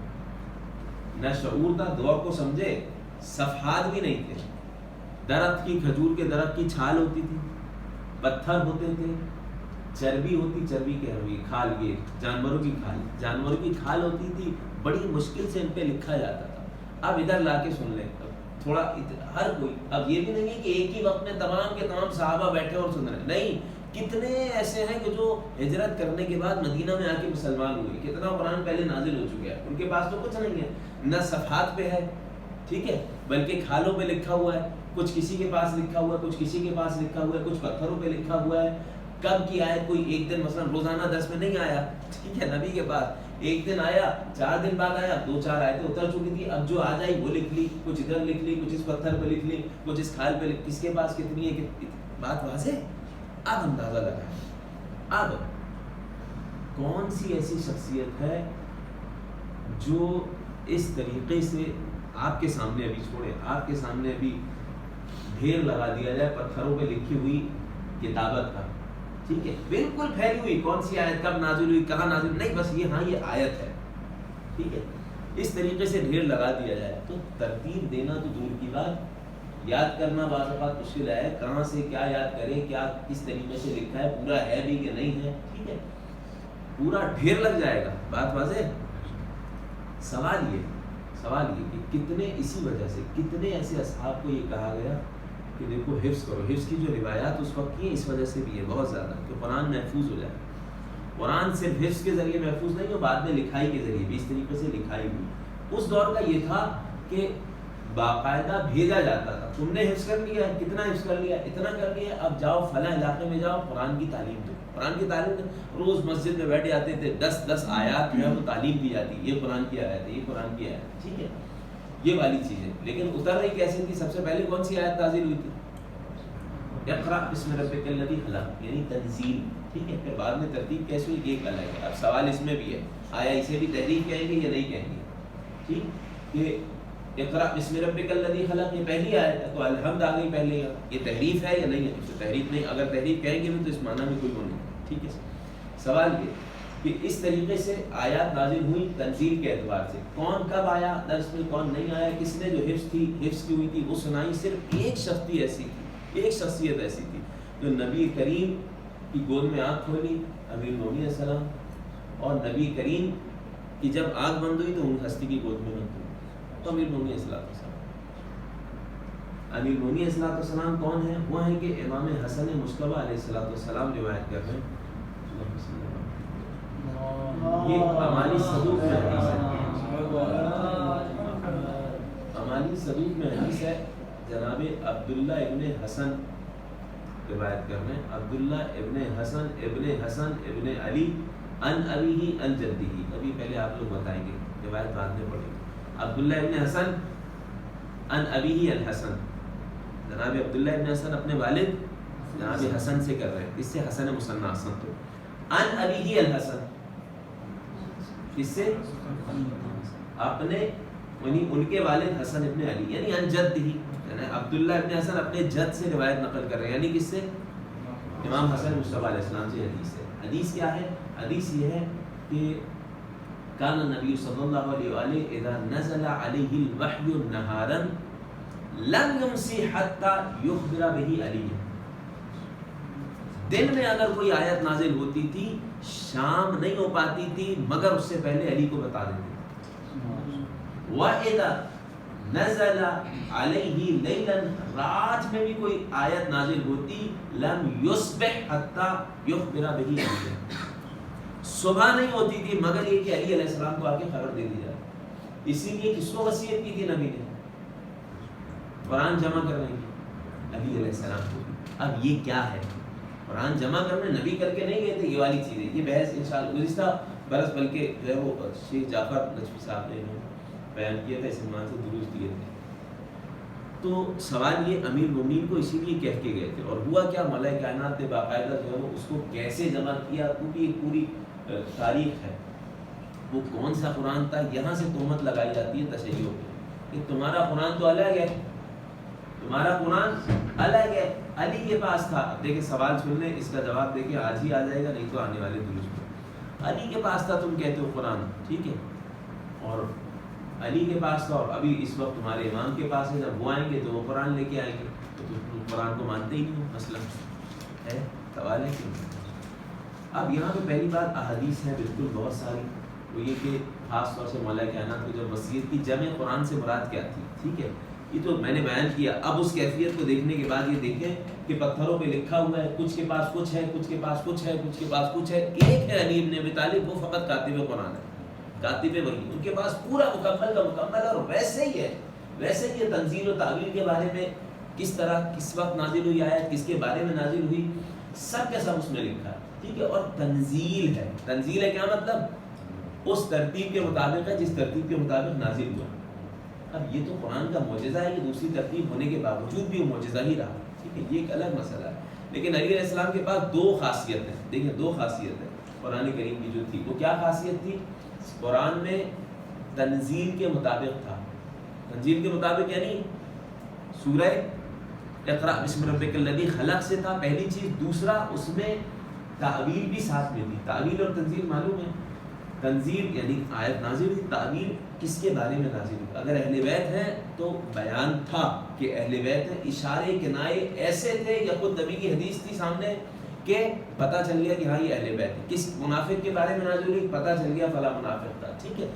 A: نہ شعور تھا، دور کو سمجھے، صفحات بھی نہیں تھے، درخت کی کھجور کے درخت کی چھال ہوتی تھی، پتھر ہوتے تھے، چربی ہوتی، چربی کہہ رہی کھال، یہ جانوروں کی کھال ہوتی تھی، بڑی مشکل سے ان پہ لکھا جاتا تھا۔ اب ادھر لا کے سن لیں تھوڑا، ہر کوئی، اب یہ بھی نہیں ہے کہ ایک ہی وقت میں تمام کے تمام صحابہ بیٹھے اور سن رہے ہیں، نہیں، کتنے ایسے ہیں کہ جو ہجرت کرنے کے بعد مدینہ میں آ کے مسلمان ہوئے، کتنا قرآن پہلے نازل ہو چکا ہے، ان کے پاس تو کچھ نہیں ہے، نہ صفحات پہ ہے، ٹھیک ہے، بلکہ کھالوں پہ لکھا ہوا ہے، کچھ کسی کے پاس لکھا ہوا ہے، کچھ کسی کے پاس لکھا ہوا ہے، کچھ پتھروں پہ لکھا ہوا ہے، کب کی آیت کوئی ایک دن مثلا روزانہ درس میں نہیں آیا، ٹھیک ہے، نبی کے پاس ایک دن آیا، 4 دن بعد آیا، 2-4 آیتیں اتر چکی تھی، اب جو آ جائی وہ لکھ لی، کچھ ادھر لکھ لی، کچھ اس پتھر پہ لکھ لی، کچھ اس کھال پہ، کس کے پاس کتنی ہے، بات واضح۔ اب اندازہ لگا، اب کون سی ایسی شخصیت ہے جو اس طریقے سے آپ کے سامنے ابھی چھوڑے، آپ کے سامنے ابھی ڈھیر لگا دیا جائے پتھروں پہ لکھی ہوئی کتابت کا، ٹھیک ہے، بالکل پھیلی ہوئی، کون سی آیت کب نازل ہوئی، کہاں نازل ہوئی، نہیں، بس یہ ہاں یہ آیت ہے، ٹھیک ہے، اس طریقے سے ڈھیر لگا دیا جائے تو ترتیب دینا تو دور کی بات، یاد کرنا بعض اوقات مشکل ہے، کہاں سے کیا یاد کرے، کیا کس طریقے سے لکھا ہے، پورا ہے بھی کہ نہیں ہے، ٹھیک ہے، پورا ڈھیر لگ جائے گا، بات واضح۔ سوال یہ کہ کتنے، اسی وجہ سے کتنے ایسے اصحاب کو یہ کہا گیا کہ دیکھو حفظ کرو، حفظ کی جو روایات اس وقت کی ہیں اس وجہ سے بھی ہے بہت زیادہ کہ قرآن محفوظ ہو جائے۔ قرآن صرف حفظ کے ذریعے محفوظ نہیں، وہ بعد میں لکھائی کے ذریعے بھی اس طریقے سے لکھائی ہوئی۔ اس دور کا یہ تھا کہ باقاعدہ بھیجا جاتا تھا، تم نے حفظ کر لیا، کتنا حفظ کر لیا، اتنا کر لیا، اب جاؤ فلاں علاقے میں جاؤ، قرآن کی تعلیم دو، قرآن کی تعلیم روز مسجد میں بیٹھ جاتے تھے، 10 آیات جو ہے وہ تعلیم دی جاتی، یہ قرآن کی آیت ہے، یہ قرآن کی آیت ہے، ٹھیک ہے۔ یہ والی چیزیں. لیکن اتر رہی کیسے تھی؟ سب سے پہلے کون سی آیت نازل ہوئی تھی؟ اقرأ بسم ربک الذی خلق، یعنی تنزیل. ٹھیک ہے، پھر بعد میں ترتیب کیسے ہوئی ایک الگ ہے. اب سوال اس میں بھی ہے، آیا اسے بھی تحریف کہیں گے یا نہیں کہیں گے؟ ٹھیک، کہ اقرأ بسم ربک الذی خلق یہ پہلی آیت ہے تو الحمد آ گئی پہلے. یہ تحریف ہے یا نہیں ہے؟ تو تحریف نہیں. اگر تحریف کہیں گے بھی تو اس معنی میں کوئی وہ نہیں. ٹھیک ہے. سوال یہ کہ اس طریقے سے آیات نازل ہوئی تنزیل کے اعتبار سے. کون کب آیا درس میں، کون نہیں آیا، کس نے جو حفظ تھی، حفظ کی ہوئی تھی وہ سنائی. صرف ایک شخصیت ایسی تھی، ایک شخصیت ایسی تھی جو نبی کریم کی گود میں آنکھ کھولی، امیر المومنین علیہ السلام. اور نبی کریم کی جب آنکھ بند ہوئی تو ان ہستی کی گود میں بند ہوئی تو امیر المومنین علیہ السلام. امیر المومنین علیہ السلام کون ہیں؟ وہ ہیں کہ امام حسن مجتبی علیہ السلام روایت کر رہے ہیں. یہ ہماری صدوق میں حدیث ہے، ہماری صدوق میں حدیث ہے. جناب عبداللہ ابن حسن روایت کر رہے ہیں. عبداللہ ابن حسن ابن علی ان ابیہ ان جدہ. ابھی پہلے آپ لوگ بتائیں گے، روایت بعد میں پڑھیں گے. عبداللہ ابن حسن ان ابیہ الحسن. جناب عبداللہ ابن حسن اپنے والد جناب حسن سے کر رہے ہیں. اس سے حسن مثنیٰ حسن. تو ان ابیہ الحسن اس سے اپنے یعنی ان کے والد حسن ابن علی یعنی ان جد ہی، یعنی عبداللہ ابن حسن اپنے جد سے روایت نقل کر رہے ہیں. یعنی کس سے؟ امام حسن مجتبی علیہ السلام سے حدیث ہے. حدیث کیا ہے؟ حدیث یہ ہے کہ کان النبی صلی اللہ علیہ وآلہ اذا نزل علیہ الوحی نہارا لم یمسی حتی یخبر بہ علی. دن میں اگر کوئی آیت نازل ہوتی تھی شام نہیں ہو پاتی تھی مگر اس سے پہلے علی کو بتا دیتے. وَإِذَا نَزَلَ عَلَيْهِ لَيْلًا رات میں بھی کوئی آیت نازل ہوتی لَمْ يُصْبِحْ حَتَّى يُخْبِرَ بِهِ عَلِيًّا. صبح نہیں ہوتی تھی مگر یہ کہ علی علیہ السلام کو آ کے خبر دے دی جائے. اسی لیے کس کو وصیت کی تھی نبی نے؟ قرآن جمع کرنے کی علی علیہ السلام کو. اب یہ کیا ہے؟ قرآن جمع کرنے نبی کر کے نہیں گئے تھے. یہ والی چیزیں یہ بحث انشاءاللہ گزشتہ برس بلکہ جو ہے وہ شیخ جعفر نجفی صاحب نے بیان کیا تھا، اس عنوان سے دروس دیے تھے. تو سوال یہ امیر المومنین کو اسی لیے کہہ کے گئے تھے. اور ہوا کیا؟ مولا کائنات نے باقاعدہ جو ہے وہ اس کو کیسے جمع کیا تو بھی ایک پوری تاریخ ہے. وہ کون سا قرآن تھا؟ یہاں سے تہمت لگائی جاتی ہے تشیعوں پہ کہ تمہارا قرآن تو الگ ہے، تمہارا قرآن الگ ہے، علی کے پاس تھا. اب دیکھیں سوال سن لیں، اس کا جواب دیکھیں آج ہی آ جائے گا نہیں تو آنے والے دروس میں. علی کے پاس تھا تم کہتے ہو قرآن، ٹھیک ہے، اور علی کے پاس تھا اور ابھی اس وقت تمہارے امام کے پاس ہے. جب وہ آئیں گے تو وہ قرآن لے کے آئیں گے تو تم قرآن کو مانتے ہی نہیں ہو. مثلا ہے سوال ہے کیوں؟ اب یہاں پہ پہلی بات احادیث ہیں بالکل بہت ساری. وہ یہ کہ خاص طور سے مولا کائنات کو جب وصیت کی جمع قرآن سے مراد کیا تھی، ٹھیک ہے، یہ تو میں نے بیان کیا. اب اس کیفیت کو دیکھنے کے بعد یہ دیکھیں کہ پتھروں پہ لکھا ہوا ہے، کچھ کے پاس کچھ ہے، کچھ کے پاس کچھ ہے، کچھ کے پاس کچھ ہے. ایک ہے علی ابن ابی طالب، وہ فقط کاتب قرآن ہے، کاتب وحی. ان کے پاس پورا مکمل کا مکمل ہے. اور ویسے ہی ہے، ویسے ہی تنزیل و تعویل کے بارے میں کس طرح کس وقت نازل ہوئی آیت، کس کے بارے میں نازل ہوئی، سب کے سب اس میں لکھا ہے، ٹھیک ہے. اور تنزیل ہے. تنزیل ہے کیا مطلب؟ اس ترتیب کے مطابق ہے جس ترتیب کے مطابق نازل ہوا. اب یہ تو قرآن کا معجزہ ہے کہ دوسری ترتیب ہونے کے باوجود بھی وہ معجزہ ہی رہا، ٹھیک ہے، یہ ایک الگ مسئلہ ہے. لیکن علی علیہ السلام کے پاس دو خاصیت ہیں. دیکھیں دو خاصیت ہے قرآن کریم کی جو تھی. وہ کیا خاصیت تھی؟ قرآن میں تنزیل کے مطابق تھا. تنزیل کے مطابق یعنی سورہ اقرأ بسم ربک الذی خلق سے تھا پہلی چیز. دوسرا اس میں تعویل بھی ساتھ میں تھی. تعویل اور تنزیل معلوم ہے. تنزیل یعنی آیت نازل ہوئی، تعویل کس کے بارے میں نازل ہوئی. اگر اہل بیت ہیں تو بیان تھا کہ اہل بیت ہیں، اشارے کنائے ایسے تھے یا خود نبی کی حدیث تھی سامنے کہ پتہ چل گیا کہ ہاں یہ اہل بیت ہے. کس منافق کے بارے میں نازل ہوئی، پتہ چل گیا فلاں منافق تھا، ٹھیک ہے.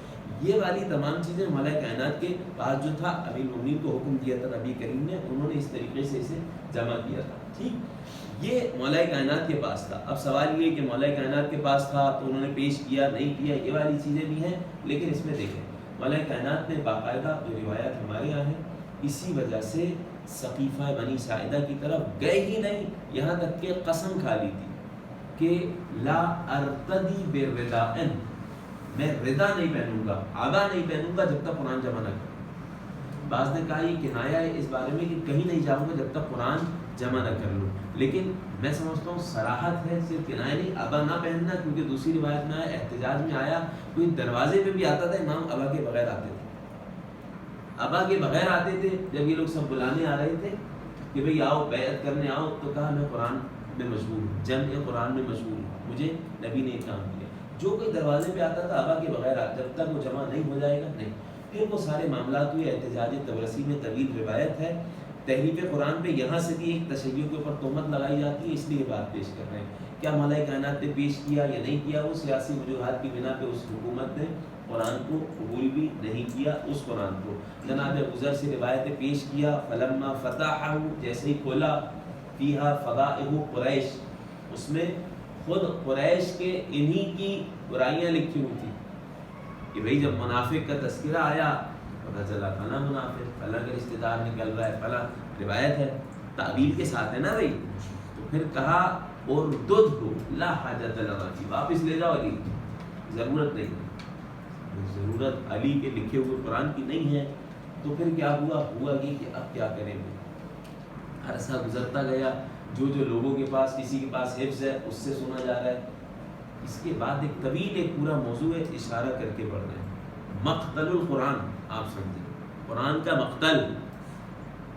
A: یہ والی تمام چیزیں مولا کائنات کے پاس جو تھا، امیر المومنین کو حکم دیا تھا نبی کریم نے، انہوں نے اس طریقے سے اسے جمع کیا تھا، ٹھیک. یہ مولا کائنات کے پاس تھا. اب سوال یہ کہ مولا کائنات کے پاس تھا تو انہوں نے پیش کیا نہیں کیا، یہ والی چیزیں بھی ہیں. لیکن اس میں دیکھیں مولا کائنات نے باقاعدہ جو روایت ہمارے یہاں ہے اسی وجہ سے سقیفہ بنی ساعدہ کی طرف گئے ہی نہیں، یہاں تک کہ قسم کھا لی تھی کہ لا ارتدی بالرداء، میں ردا نہیں پہنوں گا، آبا نہیں پہنوں گا جب تک قرآن جمع نہ کروں. بعض نے کہا یہ کنایا ہے اس بارے میں کہ کہیں نہیں جاؤں گا جب تک قرآن جمع نہ کر لوں، لیکن میں سمجھتا ہوں صراحت ہے، صرف کنایا نہیں، ابا نہ پہننا، کیونکہ دوسری روایت میں آیا، احتجاج میں آیا، کوئی دروازے پہ بھی آتا تھا امام ابا کے بغیر آتے تھے، ابا کے بغیر آتے تھے. جب یہ لوگ سب بلانے آ رہے تھے کہ بھئی آؤ بیعت کرنے آؤ، تو کہا میں قرآن میں مشغول ہوں، جمع قرآن میں مشغول ہوں، مجھے نبی نے کام کیا. جو کوئی دروازے پہ آتا تھا ابا کے بغیر جب تک وہ جمع نہیں ہو جائے گا نہیں. پھر وہ سارے معاملات ہوئے. احتجاج طبرسی میں طویل روایت ہے. تحریف قرآن پہ یہاں سے بھی ایک تشیع کے اوپر تہمت لگائی جاتی ہے، اس لیے بات پیش کر رہے ہیں. کیا ملائے کائنات نے پیش کیا یا نہیں کیا، وہ سیاسی وجوہات کی بنا پہ اس حکومت نے قرآن کو قبول بھی نہیں کیا. اس قرآن کو جناب ابوذر سے روایت پیش کیا، فلما فتحہ، جیسے ہی کھولا، فیہا فضائح قریش، اس میں خود قریش کے انہی کی برائیاں لکھی ہوئی تھیں کہ بھئی جب منافق کا تذکرہ آیا پتہ چلا فلاں منافق، فلاں کا رشتہ دار نکل رہا ہے، فلاں روایت ہے تعبیر کے ساتھ ہے نا بھائی. تو پھر کہا اور دودھ ہو لا حاجت لنا فی، واپس لے جاؤ علی، ضرورت نہیں ہے، ضرورت علی کے لکھے ہوئے قرآن کی نہیں ہے. تو پھر کیا ہوا یہ کہ اب کیا کریں گے. عرصہ گزرتا گیا، جو لوگوں کے پاس کسی کے پاس حفظ ہے اس سے سنا جا رہا ہے. اس کے بعد ایک طویل ایک پورا موضوع ہے، اشارہ کر کے پڑھ رہے ہیں. مقتل القرآن، آپ سمجھیں قرآن کا مقتل.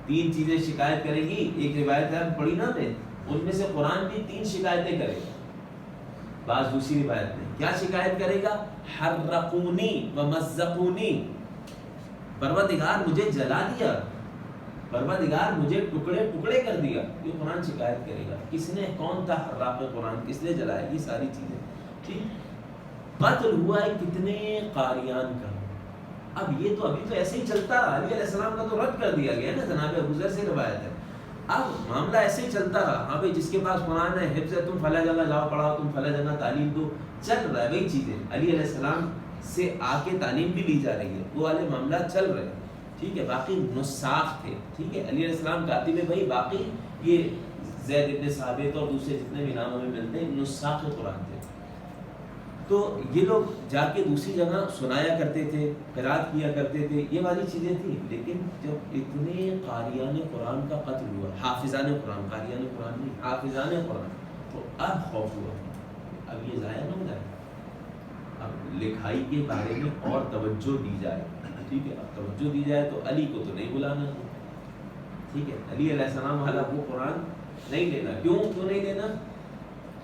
A: 3 چیزیں شکایت کرے گی. ایک روایت ہے پڑھی نا نے، ان میں سے قرآن بھی 3 شکایتیں کرے گا. بعض دوسری روایت میں کیا شکایت کرے گا، حرقونی و مزقونی، پروردگار مجھے جلا دیا، پروردگار مجھے ٹکڑے ٹکڑے کر دیا. یہ قرآن شکایت کرے گا. کس نے، کون تھا حراق قرآن، کس نے جلایا، یہ ساری چیزیں. ٹھیک، قتل ہوا ہے کتنے قاریان کا. اب یہ تو ابھی تو ایسے ہی چلتا رہا. علی علیہ السلام کا تو رد کر دیا گیا نا، جناب ابوذر سے روایت ہے. اب معاملہ ایسے ہی چلتا رہا. ہاں بھائی جس کے پاس قرآن ہے، حفظ ہے، تم فلاں جگہ جاؤ پڑھاؤ، تم فلاں جگہ تعلیم دو، چل رہا ہے وہی چیزیں. علی علیہ السلام سے آ کے تعلیم بھی لی جا رہی ہے، وہ والے معاملات چل رہے ہیں. ٹھیک ہے، باقی نساخ تھے. ٹھیک ہے، علی علیہ السلام کاتب ہے بھائی. باقی یہ زید ابن ثابت اور دوسرے جتنے بھی نام ہمیں ملتے ہیں نساخ قرآن تھے. تو یہ لوگ جا کے دوسری جگہ سنایا کرتے تھے، قرات کیا کرتے تھے، یہ والی چیزیں تھیں. لیکن جب اتنے قاریان قرآن کا قتل ہوا، حافظان قرآن، قاریان قرآن نہیں، حافظان قرآن، تو اب خوف ہوا اب یہ ضائع نہ ہو جائے. اب لکھائی کے بارے میں اور توجہ دی جائے. ٹھیک ہے، اب توجہ دی جائے تو علی کو تو نہیں بلانا. ٹھیک ہے، علی علیہ السلام والا وہ قرآن نہیں لینا. کیوں نہیں لینا،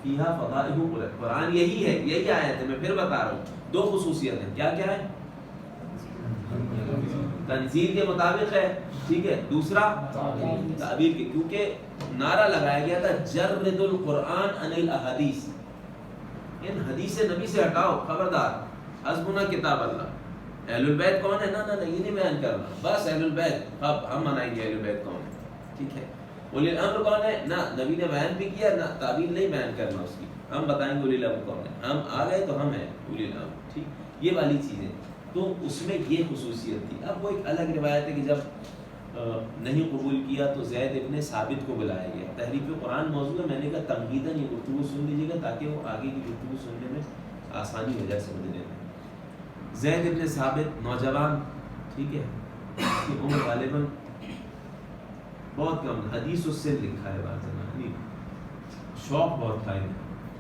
A: فیہا فضائح قرآن یہی ہے، یہی آیت ہے. میں پھر بتا رہا ہوں 2 خصوصیت ہیں. کیا ہے، تنزیل کے مطابق ہے. ٹھیک ہے، دوسرا تعبیر کے، کیونکہ نعرہ لگایا گیا تھا جرد القرآن عن الاحادیث، ان حدیث نبی سے ہٹاؤ، خبردار، حسبنا کتاب اللہ. اہل البیت کون ہے، نہ یہ نہیں بیان کرنا، بس اہل البیت اب ہم منائیں گے اہل البیت کون ہے. ٹھیک ہے، اولی الامر کون ہے، نہ نبی نے بیان بھی کیا، نہ تعبیر نہیں بیان کرنا اس کی، ہم بتائیں گے اولی الامر کون ہے. ہم آ گئے تو ہم ہیں اولی الامر. ٹھیک، یہ والی چیزیں. تو اس میں یہ خصوصیت تھی. اب وہ ایک الگ روایت ہے کہ جب نہیں قبول کیا تو زید ابن ثابت کو بلایا گیا. تحریف قرآن موضوع ہے، میں نے کہا تمہیداً یہ گفتگو سن لیجیے گا تاکہ وہ آگے کی گفتگو سننے میں آسانی ہو جائے سمجھنے میں. زید ابن ثابت نوجوان، ٹھیک ہے، اس کی عمر غالباً بہت کم، حدیث اس سے لکھا ہے بات زمانے، شوق بہت تھا انہیں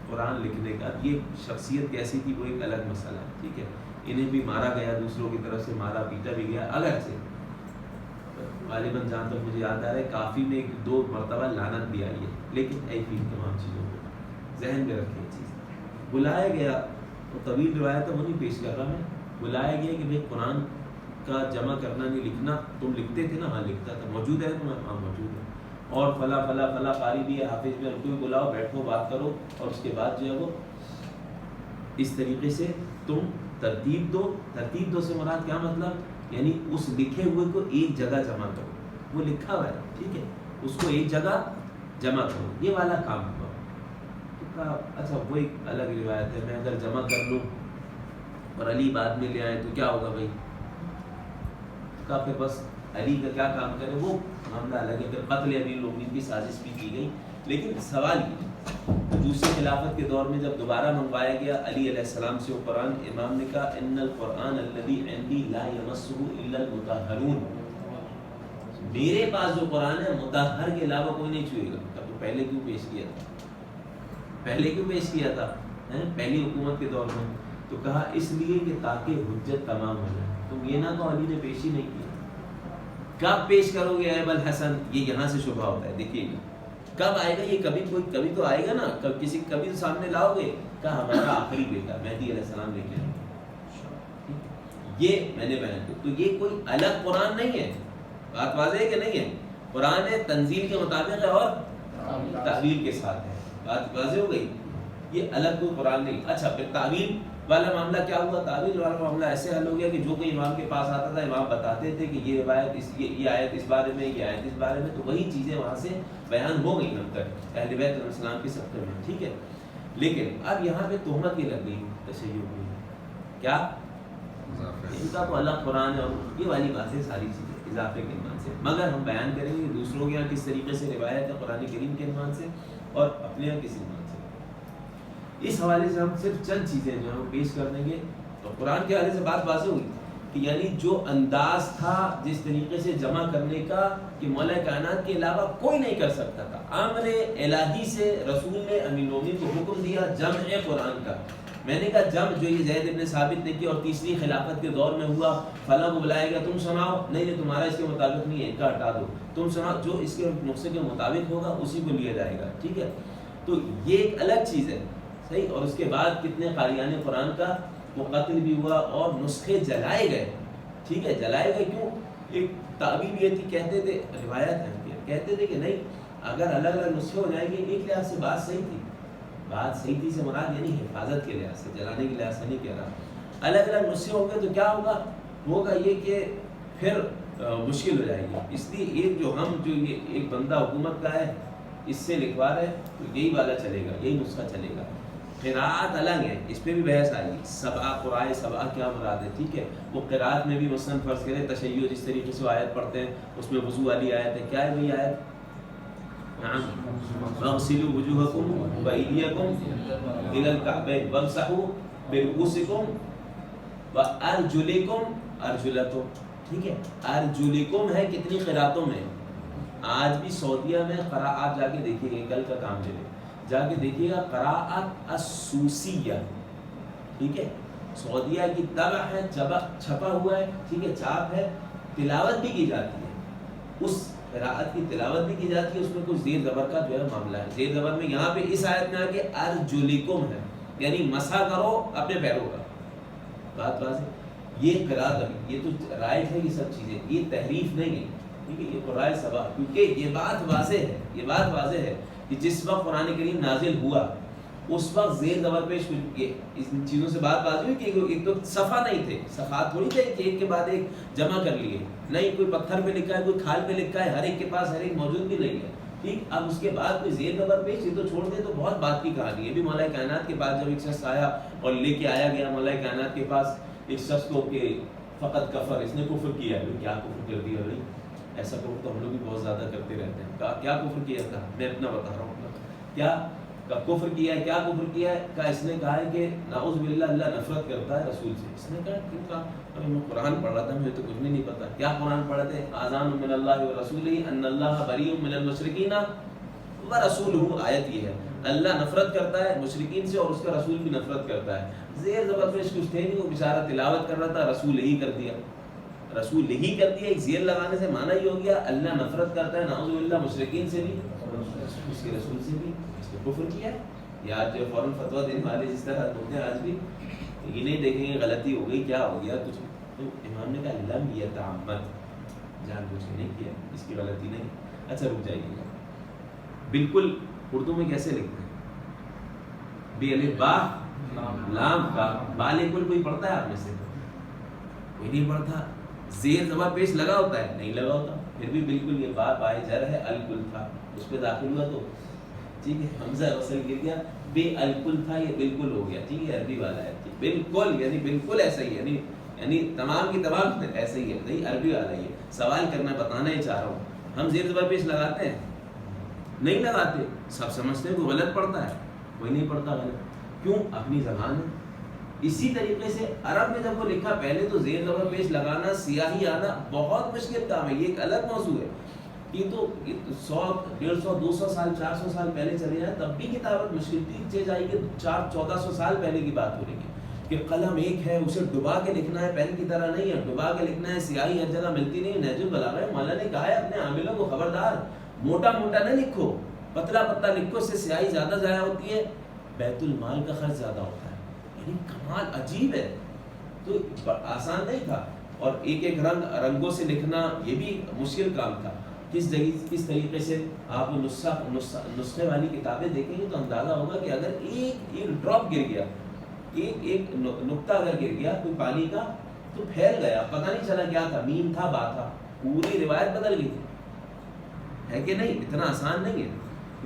A: قرآن لکھنے کا. یہ شخصیت کیسی تھی وہ ایک الگ مسئلہ ہے. ٹھیک ہے، انہیں بھی مارا گیا، دوسروں کی طرف سے مارا پیٹا بھی گیا. اگرچہ غالباً جہاں تک مجھے یاد آ رہا ہے کافی میں 2 مرتبہ لعنت بھی آئی ہے. لیکن ایسی تمام چیزوں کو ذہن میں رکھیں. چیز بلایا گیا تو طویل روایت ہے وہ نہیں پیش کر رہا میں. بلایا گیا کہ بھائی قرآن کا جمع کرنا نہیں لکھنا. تم لکھتے تھے نا، ہاں لکھتا تھا. موجود ہے تمہیں، ہاں موجود ہے. اور فلاں فلاں فلاں قاری بھی ہے، حافظ بھی، ان کو بھی بلاؤ، بیٹھو بات کرو، اور اس کے بعد جو ہے وہ اس طریقے سے تم ترتیب دو. ترتیب دو سے مراد کیا مطلب، یعنی اس لکھے ہوئے کو ایک جگہ جمع کرو. وہ لکھا ہوا ہے، ٹھیک ہے، اس کو ایک جگہ جمع کرو. یہ والا کام ہوا. تو کہا اچھا وہ ایک الگ روایت ہے، میں اگر جمع کر لوں اور علی بعد میں لے آئے تو کیا ہوگا بھائی. کہا پھر بس علی کا کیا کام کرے، وہ معاملہ الگ ہے. پھر قتل امیر المومنین کی سازش بھی کی گئی. لیکن سوال یہ دوسری خلافت کے دور میں جب دوبارہ منگوایا گیا علی علیہ السلام سے وہ قرآن، امام نے کہا ان القرآن الذی عندی لا یمسہ الا المطہرون، میرے پاس جو قرآن ہے مطہر کے علاوہ کوئی نہیں چھوئے گا. تو پہلے کیوں پیش کیا تھا؟ پہلے کیوں پیش کیا تھا پہلی حکومت کے دور میں؟ تو کہا اس لیے کہ تاکہ حجت تمام ہو جائے. تم یہ نہ کہو علی نے پیش ہی نہیں کیا. کب پیش کرو گے اے ابوالحسن؟ یہ یہاں سے شبہ ہوتا ہے. دیکھیے گا کب آئے گا یہ، کبھی تو آئے گا نا، کبھی تو سامنے لاؤ گے. کہا ہمارا آخری بیٹا مہدی علیہ السلام لے کے آئے. یہ میں نے بیان کیا. تو یہ کوئی الگ قرآن نہیں ہے. بات واضح ہے کہ نہیں ہے؟ قرآن ہے تنزیل کے مطابق ہے اور تعویل کے ساتھ ہے. بات واضح ہو گئی. یہ الگ کوئی قرآن نہیں. اچھا پھر تعویل والا معاملہ کیا ہوا؟ تعویل والا معاملہ ایسے حل ہو گیا کہ جو کوئی امام کے پاس آتا تھا امام بتاتے تھے کہ یہ روایت یہ آیت اس بارے میں، یہ آیت اس بارے میں، تو وہی چیزیں وہاں سے بیان ہو گئی ہم تک اہل بیت علیہ السلام کے سبقے میں. ٹھیک ہے. لیکن اب یہاں پہ تہمت یہ لگ گئی تشیع کی. کیا ان کا تو الگ قرآن ہے اور یہ والی باتیں ساری چیزیں اضافے کے عنوان سے. مگر ہم بیان کریں گے دوسروں کے یہاں کس طریقے سے روایت ہے قرآن کریم کے عنوان سے اور اپنے یہاں کس عنوان سے. اس حوالے سے ہم صرف چند چیزیں جو ہیں وہ پیش کر دیں گے. تو قرآن کے حوالے سے بات واضح ہوئی کہ یعنی جو انداز تھا جس طریقے سے جمع کرنے کا کہ مولا کائنات کے علاوہ کوئی نہیں کر سکتا تھا. امر الہی سے رسول نے امین المومنین کو حکم دیا جمع قرآن کا. میں نے کہا جمع جو یہ زید ابن ثابت نے کیا اور تیسری خلافت کے دور میں ہوا، فلاں کو بلائے گا تم سناؤ، نہیں تمہارا اس کے مطابق نہیں ہے، ان کا ہٹا دو، تم سناؤ، جو اس کے نسخے کے مطابق ہوگا اسی کو لیا جائے گا. ٹھیک ہے. تو یہ ایک الگ چیز ہے. صحیح. اور اس کے بعد کتنے قاریان قرآن کا وہ قتل بھی ہوا اور نسخے جلائے گئے. ٹھیک ہے. جلائے گئے کیوں؟ ایک تعبیر یہ تھی، کہتے تھے روایت ہے کہتے تھے کہ نہیں اگر الگ الگ نسخے ہو جائیں گے ایک لحاظ سے بات صحیح تھی. بات صحیح تھی سے مراد یعنی حفاظت کے لحاظ سے، جلانے کے لحاظ سے نہیں کہہ رہا. الگ الگ نسخے ہوں گے تو کیا ہوگا یہ کہ پھر مشکل ہو جائے گی. اس لیے ایک جو یہ ایک بندہ حکومت کا ہے اس سے لکھوا رہے تو یہی والا چلے گا، یہی نسخہ چلے گا. قراءت الگ ہے، اس پہ بھی بحث آئی. سبع قرائے سبع کیا مراد ہے؟ ٹھیک ہے. وہ قراءت میں بھی مثلا فرض کریں تشیع جس طریقے سے آیت پڑھتے ہیں اس میں وضو والی آیت ہے. کیا ہے وہی آیت؟ اغسلوا وجوهكم وأيديكم إلى الكعبين وامسحوا برؤوسكم وأرجلكم أرجلكم. ٹھیک ہے. ارجلکم ہے کتنی قراتوں میں؟ آج بھی سعودیہ میں قراءت جا کے دیکھیے گا، کل کا کام چلے جا کے دیکھیے گا قراءت السوسیہ. ٹھیک ہے. سعودیہ کی طبع ہے، چھپا ہوا ہے. ٹھیک ہے. چھاپ ہے. تلاوت بھی کی جاتی ہے. اس قراءت کی تلاوت بھی کی جاتی ہے. اس میں کچھ زیر زبر کا جو ہے معاملہ ہے. زیر زبر میں یہاں پہ اس آیت میں آ کے ارجلکم ہے یعنی مسح کرو اپنے پیروں کا. بات واضح. یہ قراءت ابھی یہ تو رائج ہے، یہ سب چیزیں یہ تحریف نہیں ہے. ٹھیک ہے. یہ قرآن سبع کیونکہ یہ بات واضح ہے کہ جس وقت قرآن کریم نازل ہوا اس وقت زیر زبر پیش ان چیزوں سے بات واضح ہوئی کہ ایک تو صفحہ نہیں تھے، صفحات تھوڑی تھے کہ ایک کے بعد ایک جمع کر لیے. نہیں، کوئی پتھر پہ لکھا ہے، کوئی کھال پہ لکھا ہے، ہر ایک کے پاس ہر ایک موجود بھی نہیں ہے. ٹھیک. اب اس کے بعد کوئی زیر زبر پیش یہ تو چھوڑ دے تو بہت بات کی کہانی ہے. بھی مولا کائنات کے پاس جب ایک شخص آیا اور لے کے آیا گیا مولا کائنات کے پاس ایک شخص کو کہ فقط کفر، اس نے کفر کیا ہے. کیا کفر کر دیا بھائی؟ ایسا کفر تو ہم لوگ بھی بہت زیادہ کرتے رہتے ہیں. کہا کیا کفر کیا تھا؟ میں اپنا بتا رہا ہوں. کیا کفر کیا ہے؟ کیا کفر کیا ہے؟ کہا اس نے کہا ہے کہ نعوذ باللہ اللہ نفرت کرتا ہے رسول سے. اس نے کہا کیوں؟ کہا ابھی میں قرآن پڑھ رہا تھا، مجھے تو کچھ بھی نہیں پتا. کیا قرآن پڑھے تھے؟ اذان من اللہ ورسولہ ان اللہ بریء من المشرکین ورسولہ. آیت یہ ہے اللہ نفرت کرتا ہے مشرکین سے اور اس کا رسول بھی نفرت کرتا ہے. زیر زبر پیش کچھ تھے نہیں، وہ بیچارہ تلاوت کر رہا تھا، رسول ہی کر دیا. رسول ہی کر دیا. ایک زیر لگانے سے معنی یہ ہو گیا اللہ نفرت کرتا ہے نعوذ باللہ مشرکین سے بھی اس کے رسول سے بھی. اس کو کفر کیا ہے. یا آج جو فوراً فتویٰ دینے والے جس طرح ہوتے ہیں آج بھی یہ نہیں دیکھیں گے غلطی ہو گئی کیا ہو گیا کچھ. تو امام نے کہا لم یتعمد، جان بوجھ کے نہیں کیا، اس کی غلطی نہیں. اچھا رک جائیے گا. بالکل اردو میں کیسے لکھتے ہیں؟ بے الف با لام کا با بالکل کوئی پڑھتا ہے آپ میں سے؟ کوئی نہیں پڑھتا. زیر زبر پیش لگا ہوتا ہے؟ نہیں لگا ہوتا. پھر بھی بالکل یہ با پائے جر ہے الکل تھا اس پہ داخل ہوا تو ٹھیک ہے. حمزہ وصل گر گیا، بے الکل تھا یہ بالکل ہو گیا. ٹھیک ہے. عربی والا ہے بالکل یعنی بالکل ایسا ہی یعنی تمام کی تمام ایسے ہی ہے. نہیں عربی والا ہی ہے. سوال کرنا بتانا ہی چاہ رہا ہوں. ہم زیر زبر پیش لگاتے ہیں؟ نہیں لگاتے. سب سمجھتے ہیں کوئی غلط پڑھتا ہے، کوئی نہیں پڑھتا غلط. کیوں؟ اپنی زبان ہے. اسی طریقے سے عرب میں جب وہ لکھا پہلے تو زیر زبر پیش لگانا سیاہی آنا بہت مشکل کام ہے، یہ ایک الگ موضوع ہے. یہ تو 100 150 200 سال 400 سال پہلے چلے جائیں تب بھی کتابت مشکل تھی. چیز آئی کہ 1400 سال پہلے کی بات ہو رہی ہے کہ قلم ایک ہے، اسے ڈبا کے لکھنا ہے، پین کی طرح نہیں ہے، ڈبا کے لکھنا ہے، سیاہی ہر جگہ ملتی نہیں. نہج البلاغہ مولانا نے کہا ہے اپنے عاملوں کو خبردار موٹا موٹا نہ لکھو، پتلا پتلا لکھو، اس سے سیاہی زیادہ ضائع ہوتی ہے، بیت المال کا خرچ زیادہ ہوتا ہے. یعنی کمال عجیب ہے. تو آسان نہیں تھا، اور ایک ایک رنگوں سے لکھنا یہ بھی مشکل کام تھا. کس طریقے سے آپ نسخے والی کتابیں دیکھیں گے تو اندازہ ہوگا کہ اگر ایک ڈراپ گر گیا، ایک نقطہ اگر گر گیا کوئی پانی کا تو پھیل گیا، پتہ نہیں چلا کیا تھا، میم تھا با تھا، پوری روایت بدل گئی تھی. ہے کہ نہیں؟ اتنا آسان نہیں ہے.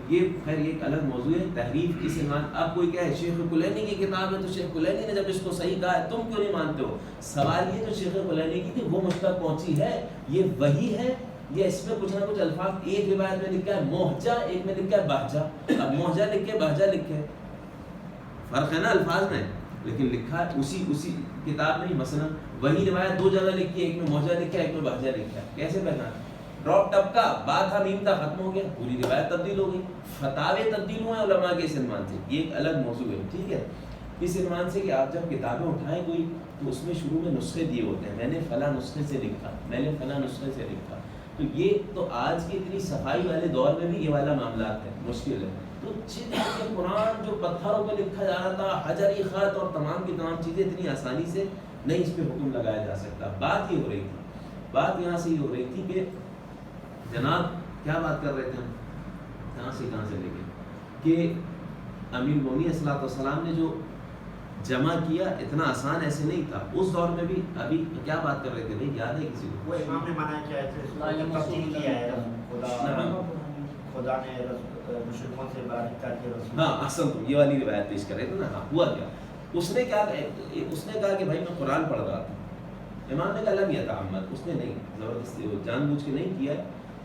A: یہ خیر یہ ایک الگ موضوع ہے. تحریف اس عنوان اب کوئی کہے شیخ کلینی کی کتاب ہے تو شیخ کلینی نے جب اس کو صحیح کہا ہے تم کیوں نہیں مانتے ہو؟ سوال یہ جو شیخ کلینی کی تھی وہ مجھ تک پہنچی ہے، یہ وہی ہے یا اس میں کچھ نہ کچھ الفاظ ایک روایت میں لکھا ہے موہجہ، ایک میں لکھا ہے بہجہ. اب موہجہ لکھے بہجہ لکھے فرق ہے نا الفاظ میں، لیکن لکھا ہے اسی کتاب میں ہی. مثلا وہی روایت دو جگہ لکھی ہے، ایک میں موہجہ لکھا ہے، ایک میں بہجہ لکھا ہے. کیسے پہچانا؟ ڈراپ ٹپ کا با تھا میم تھا ختم ہو گیا، پوری روایت تبدیل ہو گئی. فتاوے تبدیل ہوئے علماء کے اس عنوان سے. یہ ایک الگ موضوع ہے. ٹھیک ہے، اس عنوان سے کہ آپ جب کتابیں اٹھائیں کوئی تو اس میں شروع میں نسخے دیے ہوتے ہیں، میں نے فلاں نسخے سے لکھا، میں نے فلاں نسخے سے لکھا. تو یہ تو آج کی اتنی صفائی والے دور میں بھی یہ والا معاملات ہے، مشکل ہے. تو قرآن جو پتھروں پہ لکھا جا رہا تھا، حجری خط اور تمام کی تمام چیزیں اتنی آسانی سے نہیں اس پہ حکم لگایا جا سکتا. بات یہ ہو رہی تھی، بات یہاں سے یہ ہو رہی تھی کہ جناب کیا بات کر رہے تھے ہم، کہاں سے لے کے کہ امیر المومنین صلی اللہ علیہ وسلم نے جو جمع کیا اتنا آسان ایسے نہیں تھا اس دور میں بھی. ابھی کیا بات کر رہے تھے نہیں یاد ہے کسی کو؟
D: وہ امام نے منع کیا ہے، تبدیل کیا ہے، خدا نے مشرکوں سے بات کر کے رسول.
A: ہاں احسن، تم یہ والی روایت پیش کر رہے تھے نا. ہاں ہوا کیا، اس نے کہا کہ بھائی میں قرآن پڑھ رہا تھا. امام نے کہا لم یتعمد، اس نے نہیں زبردستی جان بوجھ کے نہیں کیا،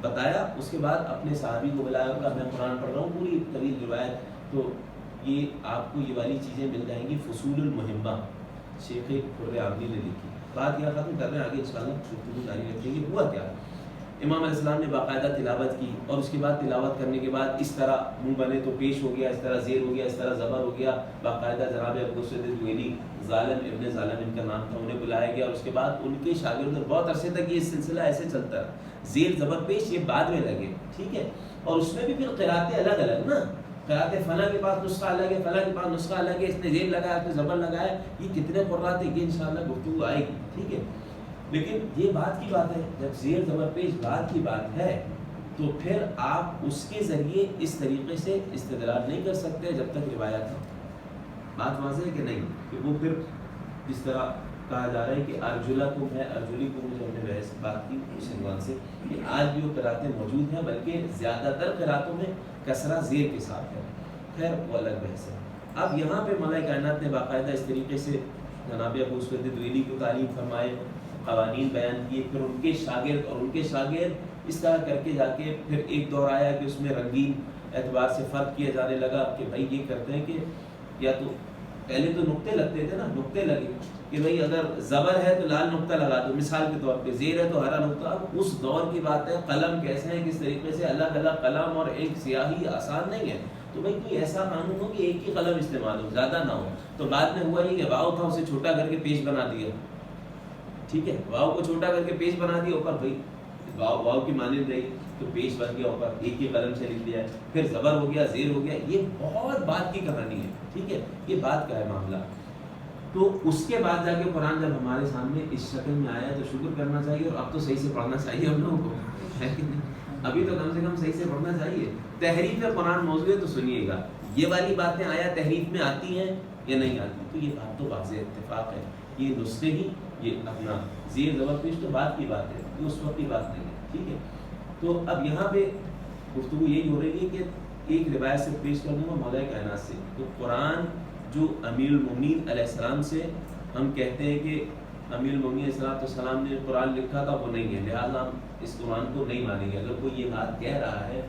A: بتایا. اس کے بعد اپنے صحابی کو بلایا اور کہا میں قرآن پڑھ رہا ہوں، پوری طویل روایت. تو یہ آپ کو یہ والی چیزیں مل جائیں گی. فصول المہمہ شیخ خر عاملی نے لکھی. بات یہ ختم کر رہے ہیں، آگے انشاءاللہ گفتگو جاری رکھیں گے. ہوا کیا، امام علیہ السلام نے باقاعدہ تلاوت کی، اور اس کے بعد تلاوت کرنے کے بعد اس طرح منہ بنے تو پیش ہو گیا، اس طرح زیر ہو گیا، اس طرح زبر ہو گیا. باقاعدہ جناب ابو سعید الجوینی، ظالم ابن ظالم ان کا نام تھا، انہیں بلایا گیا. اور اس کے بعد ان کے شاگردوں بہت عرصے تک یہ سلسلہ ایسے چلتا ہے، زیر زبر پیش یہ بعد میں لگے. ٹھیک ہے، اور اس میں بھی پھر قراتیں الگ الگ نا، قراتیں فلاں کے پاس نسخہ الگ ہے، فلاں کے پاس نسخہ الگ ہے، اس نے زیر لگایا، اس نے زبر لگایا. یہ کتنے قرات ہیں یہ انشاءاللہ گفتگو آئے گی. ٹھیک ہے، لیکن یہ بات کی بات ہے جب زیر زبر پیش بات کی بات ہے تو پھر آپ اس کے ذریعے اس طریقے سے استدلال نہیں کر سکتے جب تک روایت ہو. بات واضح ہے کہ نہیں؟ کہ وہ پھر اس طرح کہا جا رہا ہے کہ ارجلکم ہے، ارجلکم جو ہم نے بحث بات کی اس عنوان سے کہ آج بھی وہ قراتیں موجود ہیں، بلکہ زیادہ تر قراتوں میں کسرہ زیر کے ساتھ ہے. خیر وہ الگ بحث ہے. اب یہاں پہ مولا کائنات نے باقاعدہ اس طریقے سے جناب ابو سعید الدویلی کو تعلیم فرمائے، قوانین بیان کیے، پھر ان کے شاگرد اس طرح کر کے جا کے پھر ایک دور آیا کہ اس میں رنگین اعتبار سے فرق کیا جانے لگا کہ بھائی یہ کرتے ہیں کہ یا تو پہلے تو نقطے لگتے تھے نا، نقطے لگے کہ بھائی اگر زبر ہے تو لال نقطہ لگا دو مثال کے طور پہ، زیر ہے تو ہرا نقطہ. اب اس دور کی بات ہے، قلم کیسے ہیں کس طریقے سے، الگ الگ قلم اور ایک سیاہی آسان نہیں ہے. تو بھائی کوئی ایسا قانون ہو کہ ایک ہی قلم استعمال ہو، زیادہ نہ ہو. تو بعد میں ہوا یہ کہ واؤ تھا اسے چھوٹا کر کے پیش بنا دیا. ٹھیک ہے، واؤ کو چھوٹا کر کے پیش بنا دیا اوپر، بھائی واؤ کی مانند رہی تو پیش بن گیا اوپر، ایک ہی قلم سے لکھ دیا. پھر زبر ہو گیا، زیر ہو گیا. یہ بہت بات کی کہانی ہے. ٹھیک ہے، یہ بات کا ہے معاملہ. تو اس کے بعد جا کے قرآن جب ہمارے سامنے اس شکل میں آیا تو شکر کرنا چاہیے، اور اب تو صحیح سے پڑھنا چاہیے ہم لوگوں کو، ہے کہ نہیں؟ ابھی تو کم سے کم صحیح سے پڑھنا چاہیے. تحریف قرآن موضوع ہے تو سنیے گا، یہ والی باتیں آیا تحریف میں آتی ہیں یا نہیں آتی؟ تو یہ بات تو واضح اتفاق ہے. یہ نسخے ہی، یہ اپنا زیر زبر پیش تو بات کی بات ہے، یہ اس وقت کی بات نہیں ہے. ٹھیک ہے، تو اب یہاں پہ گفتگو یہی ہو رہی ہے کہ ایک روایت سے پیش کر دوں گا مولا کائنات سے. تو قرآن جو امیر المومنین علیہ السلام سے ہم کہتے ہیں کہ امیر المومنین علیہ السلام نے قرآن لکھا تھا، وہ نہیں ہے، لہٰذا ہم اس قرآن کو نہیں مانیں گے. اگر کوئی یہ بات کہہ رہا ہے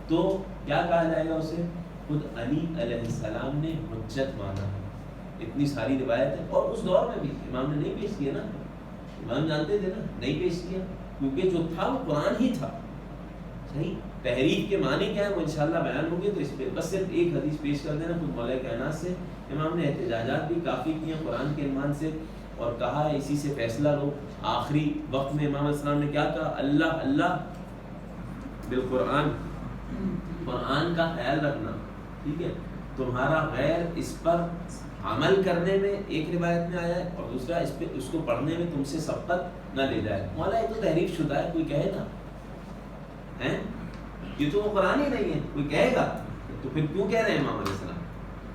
A: تو کیا کہا جائے گا اسے؟ خود علی علیہ السلام نے حجت مانا ہے. اتنی ساری روایتیں، اور اس دور میں بھی امام نے نہیں پیش کیا نا، امام جانتے تھے نا، نہیں پیش کیا کیونکہ جو تھا وہ قرآن ہی تھا. صحیح. تحریف کے معنی کیا ہے وہ انشاءاللہ بیان ہوں گے، تو اس پہ بس صرف ایک حدیث پیش کر دینا خود مولا کائنات سے. امام نے احتجاجات بھی کافی کیے قرآن کے عنوان سے، اور کہا ہے اسی سے فیصلہ لو. آخری وقت میں امام علیہ السلام نے کیا کہا؟ اللہ اللہ بالقرآن، قرآن کا خیال رکھنا، ٹھیک ہے، تمہارا غیر اس پر عمل کرنے میں ایک روایت میں آیا ہے، اور دوسرا اس کو پڑھنے میں تم سے سبقت نہ لے جائے. مولا یہ تو تحریف شدہ ہے، کوئی کہے گا ہیں؟ یہ تو وہ قرآن ہی نہیں ہے، کوئی کہے گا؟ تو پھر کیوں کہہ رہے ہیں امام علیہ السلام؟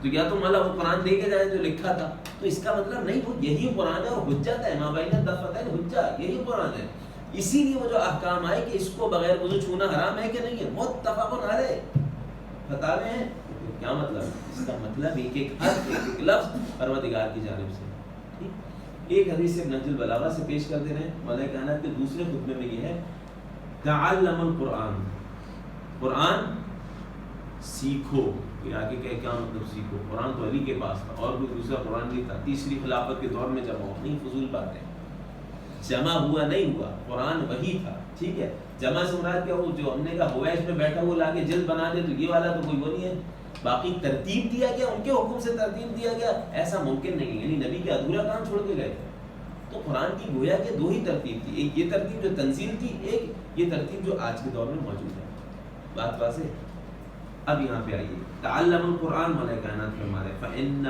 A: تو یا تو مولا وہ قرآن دے کے جائے جو لکھا تھا، تو اس کا مطلب نہیں، وہ یہی قرآن ہے اور حجت ہے، ماں بین الدفتین حجت، یہی قرآن ہے. اسی لیے وہ جو احکام آئے کہ اس کو بغیر وضو چھونا حرام ہے کہ نہیں ہے، متفق علیہ فتاوے ہیں. کیا مطلب؟ اس کا مطلب ایک ایک حرف ایک ایک لفظ پروردگار کی جانب سے. ایک حدیث سے نہج البلاغہ سے پیش کر دے رہے ہیں مولا کائنات کے دوسرے خطبے میں، یہ ہے تعلم القرآن، قرآن سیکھو. یہ آگے کیا مطلب سیکھو؟ قرآن تو علی کے پاس تھا اور کوئی دوسرا قرآن نہیں تھا. تیسری خلافت کے دور میں جمع ہوا نہیں، فضول باتیں. جمع ہوا نہیں ہوا، قرآن وہی تھا. ٹھیک ہے، جمع سے مراد کیا؟ وہ جو ہم نے کہا ہویش میں بیٹھا وہ لا کے جلد بنا دے، تو یہ والا تو کوئی وہ نہیں ہے. باقی ترتیب دیا گیا، ان کے حکم سے ترتیب دیا گیا، ایسا ممکن نہیں ہے. یعنی نبی کے ادھورا کام چھوڑ کے گئے. تو قرآن کی گویا کہ دو ہی ترتیب تھی، ایک یہ ترتیب جو تنزیل تھی، ایک یہ ترتیب جو آج کے دور میں موجود ہے. بات واضح. اب یہاں پہ آئیے، تعلم القرآن مولا کائنات فرما رہے فإنہ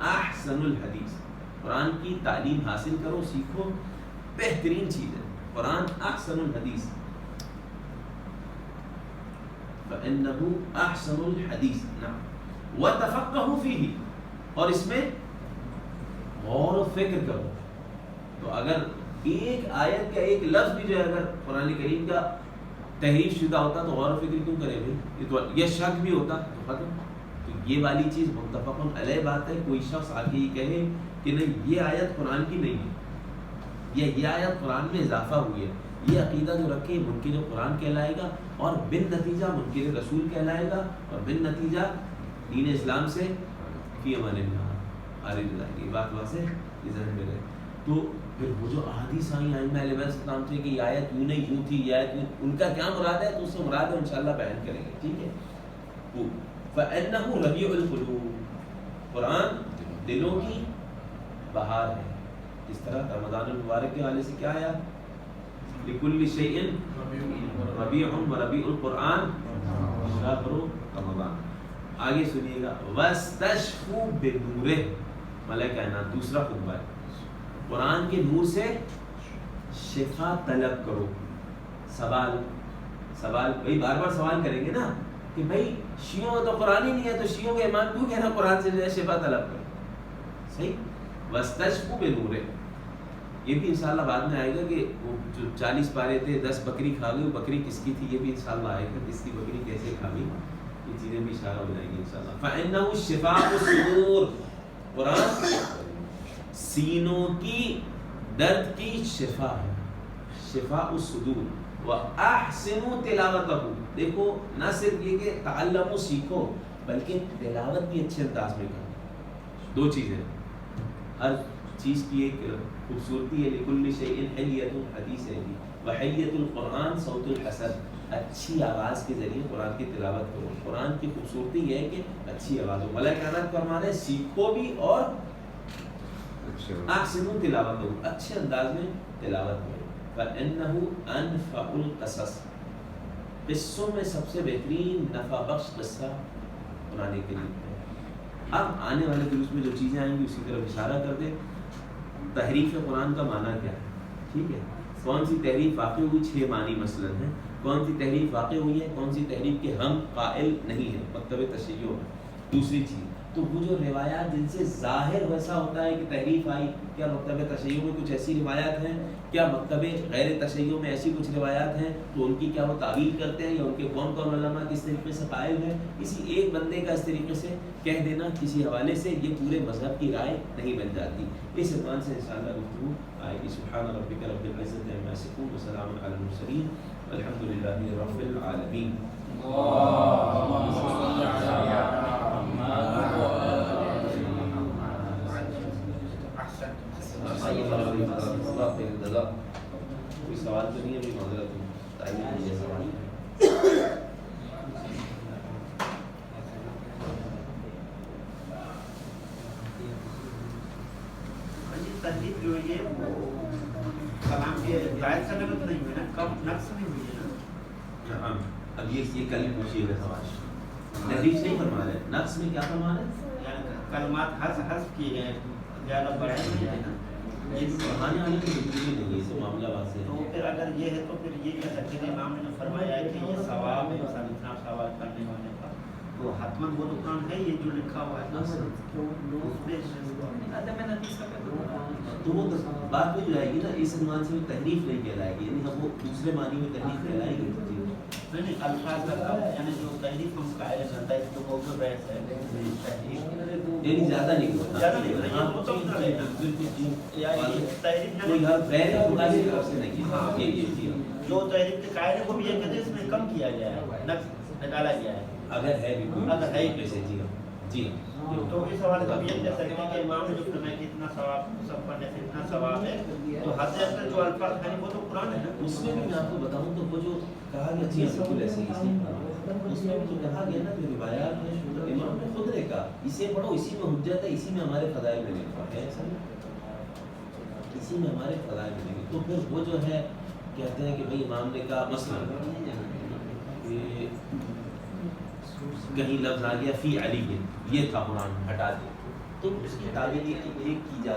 A: احسن الحدیث، قرآن کی تعلیم حاصل کرو، سیکھو، بہترین چیز ہے. قرآن احسن الحدیث، فإنہ احسن الحدیث. نعم وتفقہوا فیہ، اور اس میں غور و فکر کرو. تو اگر ایک آیت کا ایک لفظ بھی جو ہے اگر قرآن کریم کا تحریف شدہ ہوتا تو غور و فکر کیوں کرے بھائی؟ یہ شک بھی ہوتا تو ختم. تو یہ والی چیز متفق علیہ بات ہے. کوئی شخص آ کے یہ کہے کہ نہیں یہ آیت قرآن کی نہیں ہے، یہ آیت قرآن میں اضافہ ہوئی ہے، یہ عقیدہ جو رکھے منکر قرآن کہلائے گا، اور بن نتیجہ منکر رسول کہلائے گا، اور بن نتیجہ دین اسلام سے فی امان اللہ علیہ جائے گی. بات واضح یہ ذہن میں رہے. تو پھر وہ جو احادیث آئیں ائمہ علیہ السلام سے کہ یہ آیت یوں نہیں یوں تھی، یہ آیت یوں، ان کا کیا مراد ہے؟ تو اس سے مراد ہے انشاءاللہ بیان کریں گے. ٹھیک ہے. فإنہ ربیع القلوب، قرآن دلوں کی بہار ہے. اس طرح رمضان المبارک کے حوالے سے کیا آیا؟ لکل شیء ربیع وربیع القرآن شہر رمضان. آگے سنیے گا واستشفوا بنورہ، ملائکہ کائنات دوسرا خطبہ ہے. قرآن کے نور سے شفا طلب کرو. سوال بھائی بار بار سوال کریں گے نا کہ بھائی شیعوں کا تو قرآن ہی نہیں ہے، تو شیعوں کے امام کیوں کہنا قرآن سے جو ہے شفا طلب کرو؟ صحیح. واستشفوا بنورہ، یہ بھی انشاءاللہ بعد میں آئے گا کہ وہ جو 40 پارے تھے 10 بکری کھا گئی، وہ بکری کس کی تھی یہ بھی انشاءاللہ آئے گا، کس کی بکری کیسے کھا گئی، یہ چیزیں بھی اشارہ ہو جائیں گی انشاءاللہ. فإنہ شفاء الصدور، قرآن سینوں کی درد کی شفا ہے. شفاء الصدور وَأَحْسِنُوا تِلَاوَتَهُ. دیکھو نہ صرف یہ کہ تعلموا سیکھو، بلکہ تلاوت بھی اچھے انداز میں کرو. دو چیزیں، ہر چیز کی ایک خوبصورتی ہے. لِكُلِّ شَيْءٍ حِلْيَةٌ حدیث ہے وَحِلْيَةُ الْقُرْآنِ صَوْتُ الْحَسَنِ. اچھی آواز کے ذریعے قرآن کی تلاوت کرو. قرآن کی خوبصورتی یہ ہے کہ اچھی آواز ہو. ملائکہ کائنات فرما رہے ہیں سیکھو بھی اور احسنوا تلاوتہ، اچھے انداز میں تلاوت کرو. فإنہ انفع القصص، قصوں میں سب سے بہترین نفع بخش قصہ قرآن کریم ہے. اب آنے والے دروس میں جو چیزیں آئیں گی اسی طرف اشارہ کر دیں. تحریف قرآن کا معنی کیا ہے؟ ٹھیک ہے، کون سی تحریف واقع ہوئی؟ 6 معنی مثلاً ہیں. کون سی تحریف واقع ہوئی ہے، کون سی تحریف کے ہم قائل نہیں ہیں، مکتب تشیع ہے. دوسری چیز تو وہ جو روایات جن سے ظاہر ویسا ہوتا ہے کہ تحریف آئی، کیا مکتب تشیع میں کچھ ایسی روایات ہیں، کیا مکتب غیر تشیع میں ایسی کچھ روایات ہیں، تو ان کی کیا وہ تعویل کرتے ہیں، یا ان کے کون کون علماء کس طریقے سے قائل ہیں. کسی ایک بندے کا اس طریقے سے کہہ دینا کسی حوالے سے یہ پورے مذہب کی رائے نہیں بن جاتی. اس عنوان سے انشاءاللہ گفتگو آئے گی. سبحان ربک رب العزت عما یصفون وسلام علی المرسلین والحمد للہ رب العالمین. اللهم صل على محمد اب یہ کل ہی پوچھیے گا سوال. تحریف نہیں فرما رہے, نقص میں کیا فرما رہے
D: یعنی کلمات حذف کیے گئے زیادہ بڑھائے نہیں ہے نا, یہ بھی
A: پڑھانے والے کی زندگی نہیں ہے, اس سے معاملہ واضح
D: تو
A: ہے.
D: پھر اگر یہ ہے تو پھر یہ کہہ سکتے ہیں امام نے جو فرمایا ہے کہ یہ ثواب ہے مثلا اتنا سوال کرنے والے کا, تو حتماً وہ تو قرآن ہے یہ جو لکھا ہوا ہے اس میں
A: تو وہ بات بھی جو آئے گی نا, اس عنوان سے تحریف نہیں کہلائے گی, یعنی ہم وہ دوسرے معنی میں تحریف کہلائے گی.
D: نہیں الفاظ کا یعنی جو تحریف ہم قائل کرتا ہے تو وہ بحث ہے تحریف
A: یعنی زیادہ نہیں ہوتا,
D: زیادہ نہیں ہوتا,
A: ہاں
D: وہ تو اتنا نہیں ہوتا.
A: بالکل جی,
D: تحریف
A: کوئی
D: یعنی
A: ہر غیر خدا کی طرف سے نہیں
D: ہاں.
A: ہے, یہ جی
D: جو تحریف کے قائل ہے وہ بھی یہ کہتے ہیں اس میں کم کیا گیا ہے, نقص نکالا گیا ہے
A: اگر ہے بھی کوئی
D: اگر ہے ہی
A: ایسے. جی ہاں جی ہاں.
D: تو اس حوالے سے یہ کہہ سکتے ہیں کہ امام نے جو فرمایا کہ اتنا ثواب سب پڑھنے سے اتنا ثواب ہے, تو حد اکثر جو الفاظ ہیں وہ تو قرآن ہے نا.
A: اس میں بھی میں آپ کو بتاؤں تو وہ جو کہا گیا جی بالکل ایسے ہی, اس میں بھی جو کہا گیا نا, جو روایات میں امام نے خود نے کہا اسے پڑھو, اسی میں حجت ہے, اسی میں ہمارے فضائل میں لکھا ہے, اسی میں ہمارے فضائل میں لکھا. تو پھر وہ جو ہے کہتے ہیں کہ بھئی امام نے کہا مثلا کہ کہیں لفظ آ گیا فی علی, یہ تھا قرآن ہٹا دیا, تو اس کی تعبیر ایک کی جاتی